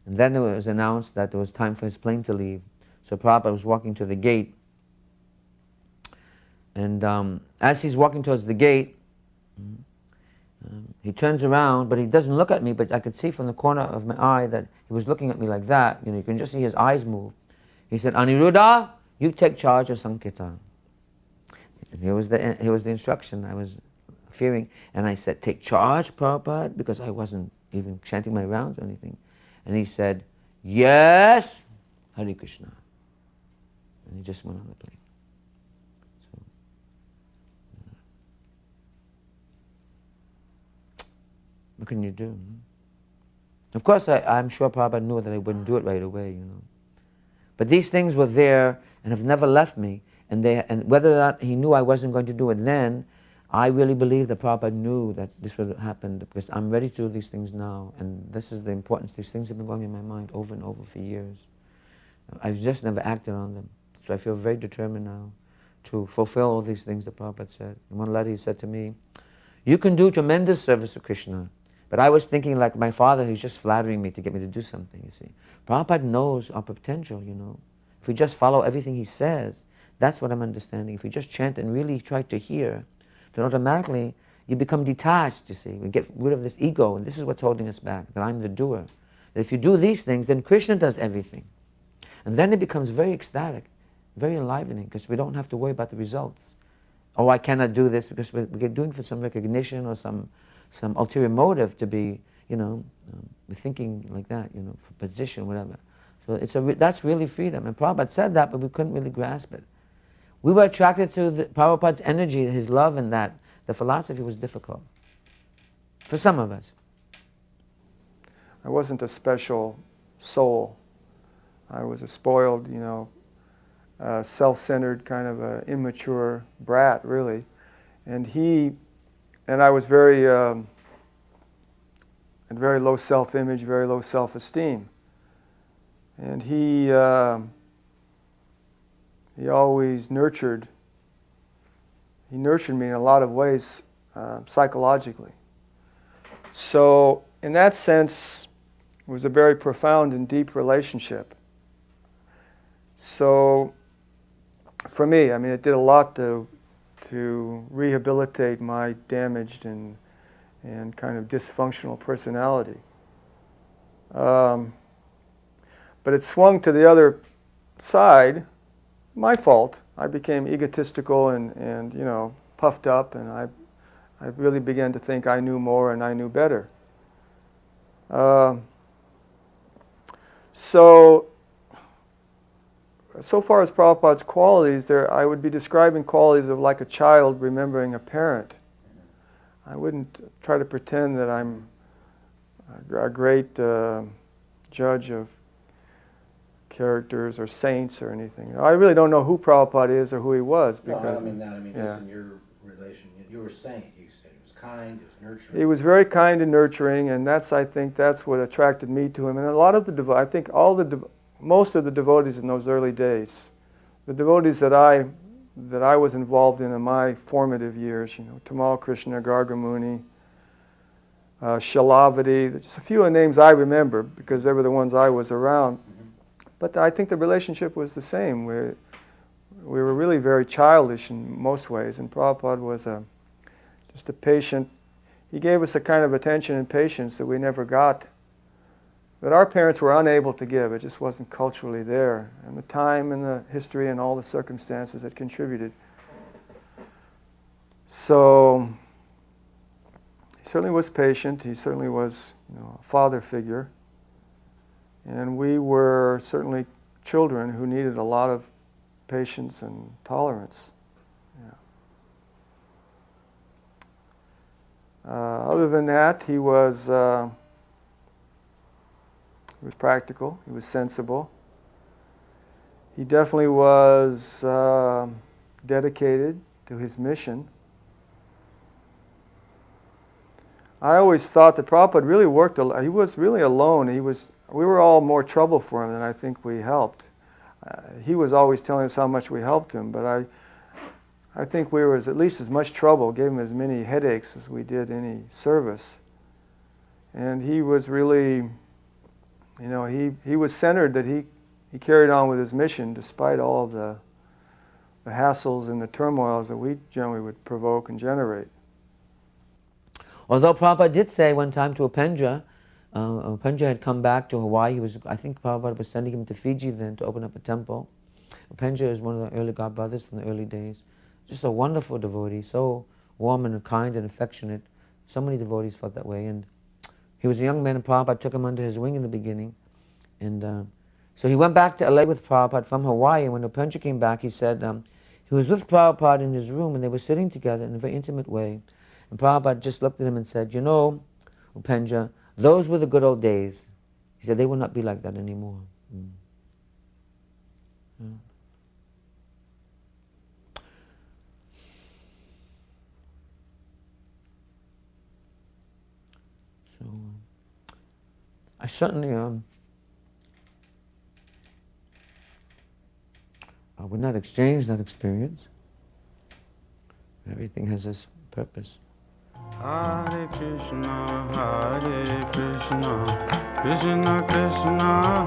And then it was announced that it was time for his plane to leave. So Prabhupada was walking to the gate, and as he's walking towards the gate, he turns around, but he doesn't look at me, but I could see from the corner of my eye that he was looking at me like that. You can just see his eyes move. He said, Aniruddha, you take charge of sankirtan. And here was the instruction I was fearing. And I said, take charge, Prabhupada, because I wasn't even chanting my rounds or anything. And he said, yes, Hare Krishna. And he just went on the plane. So, what can you do? Of course, I'm sure Prabhupada knew that I wouldn't do it right away, But these things were there and have never left me. And whether or not he knew I wasn't going to do it then, I really believe that Prabhupada knew that this would happen, because I'm ready to do these things now. And this is the importance. These things have been going in my mind over and over for years. I've just never acted on them. So I feel very determined now to fulfill all these things that Prabhupada said. In one letter he said to me, you can do tremendous service to Krishna. But I was thinking like my father, who's just flattering me to get me to do something, you see. Prabhupada knows our potential, If we just follow everything he says, that's what I'm understanding. If we just chant and really try to hear, then automatically you become detached, you see. We get rid of this ego, and this is what's holding us back, that I'm the doer. That if you do these things, then Krishna does everything. And then it becomes very ecstatic, very enlivening, because we don't have to worry about the results. Oh, I cannot do this because we're doing it for some recognition or some ulterior motive to be, we're thinking like that, for position, whatever. So that's really freedom. And Prabhupada said that, but we couldn't really grasp it. We were attracted to Prabhupada's energy, his love, and that. The philosophy was difficult for some of us. I wasn't a special soul. I was a spoiled, self-centered kind of a immature brat, really. And I was very, had very low self-image, very low self-esteem. And he always nurtured me in a lot of ways psychologically. So in that sense, it was a very profound and deep relationship. So for me, it did a lot to rehabilitate my damaged and kind of dysfunctional personality. But it swung to the other side, my fault. I became egotistical and puffed up, and I really began to think I knew more and I knew better. So far as Prabhupada's qualities, I would be describing qualities of like a child remembering a parent. I wouldn't try to pretend that I'm a great judge of characters or saints or anything. I really don't know who Prabhupada is or who he was, because No, I don't mean that. I mean, yeah. just in your relation, you were saying, you said he was kind, he was nurturing. He was very kind and nurturing, and I think that's what attracted me to him. And a lot of the I think most of the devotees in those early days, the devotees that I was involved in my formative years, Tamal Krishna, Gargamuni, Shalavati, just a few of the names I remember because they were the ones I was around. But I think the relationship was the same. We were really very childish in most ways, and Prabhupada was just a patient. He gave us a kind of attention and patience that we never got, that our parents were unable to give. It just wasn't culturally there. And the time and the history and all the circumstances that contributed. So he certainly was patient. He certainly was a father figure. And we were certainly children who needed a lot of patience and tolerance. Yeah. Other than that, he was practical. He was sensible. He definitely was dedicated to his mission. I always thought that Prabhupada really worked. He was really alone. We were all more trouble for him than I think we helped. He was always telling us how much we helped him, but I think we were at least as much trouble, gave him as many headaches as we did any service. And he was really, he was centered that he carried on with his mission despite all of the hassles and the turmoils that we generally would provoke and generate. Although Prabhupada did say one time to Upenja had come back to Hawaii. I think Prabhupada was sending him to Fiji then to open up a temple. Upenja is one of the early God brothers from the early days. Just a wonderful devotee, so warm and kind and affectionate. So many devotees felt that way. And he was a young man, and Prabhupada took him under his wing in the beginning. And so he went back to LA with Prabhupada from Hawaii. And when Upenja came back, he said he was with Prabhupada in his room, and they were sitting together in a very intimate way. And Prabhupada just looked at him and said, Upenja, those were the good old days. He said, they will not be like that anymore. Yeah. So, I certainly I would not exchange that experience. Everything has its purpose. Hare Krishna, Krishna Krishna, Krishna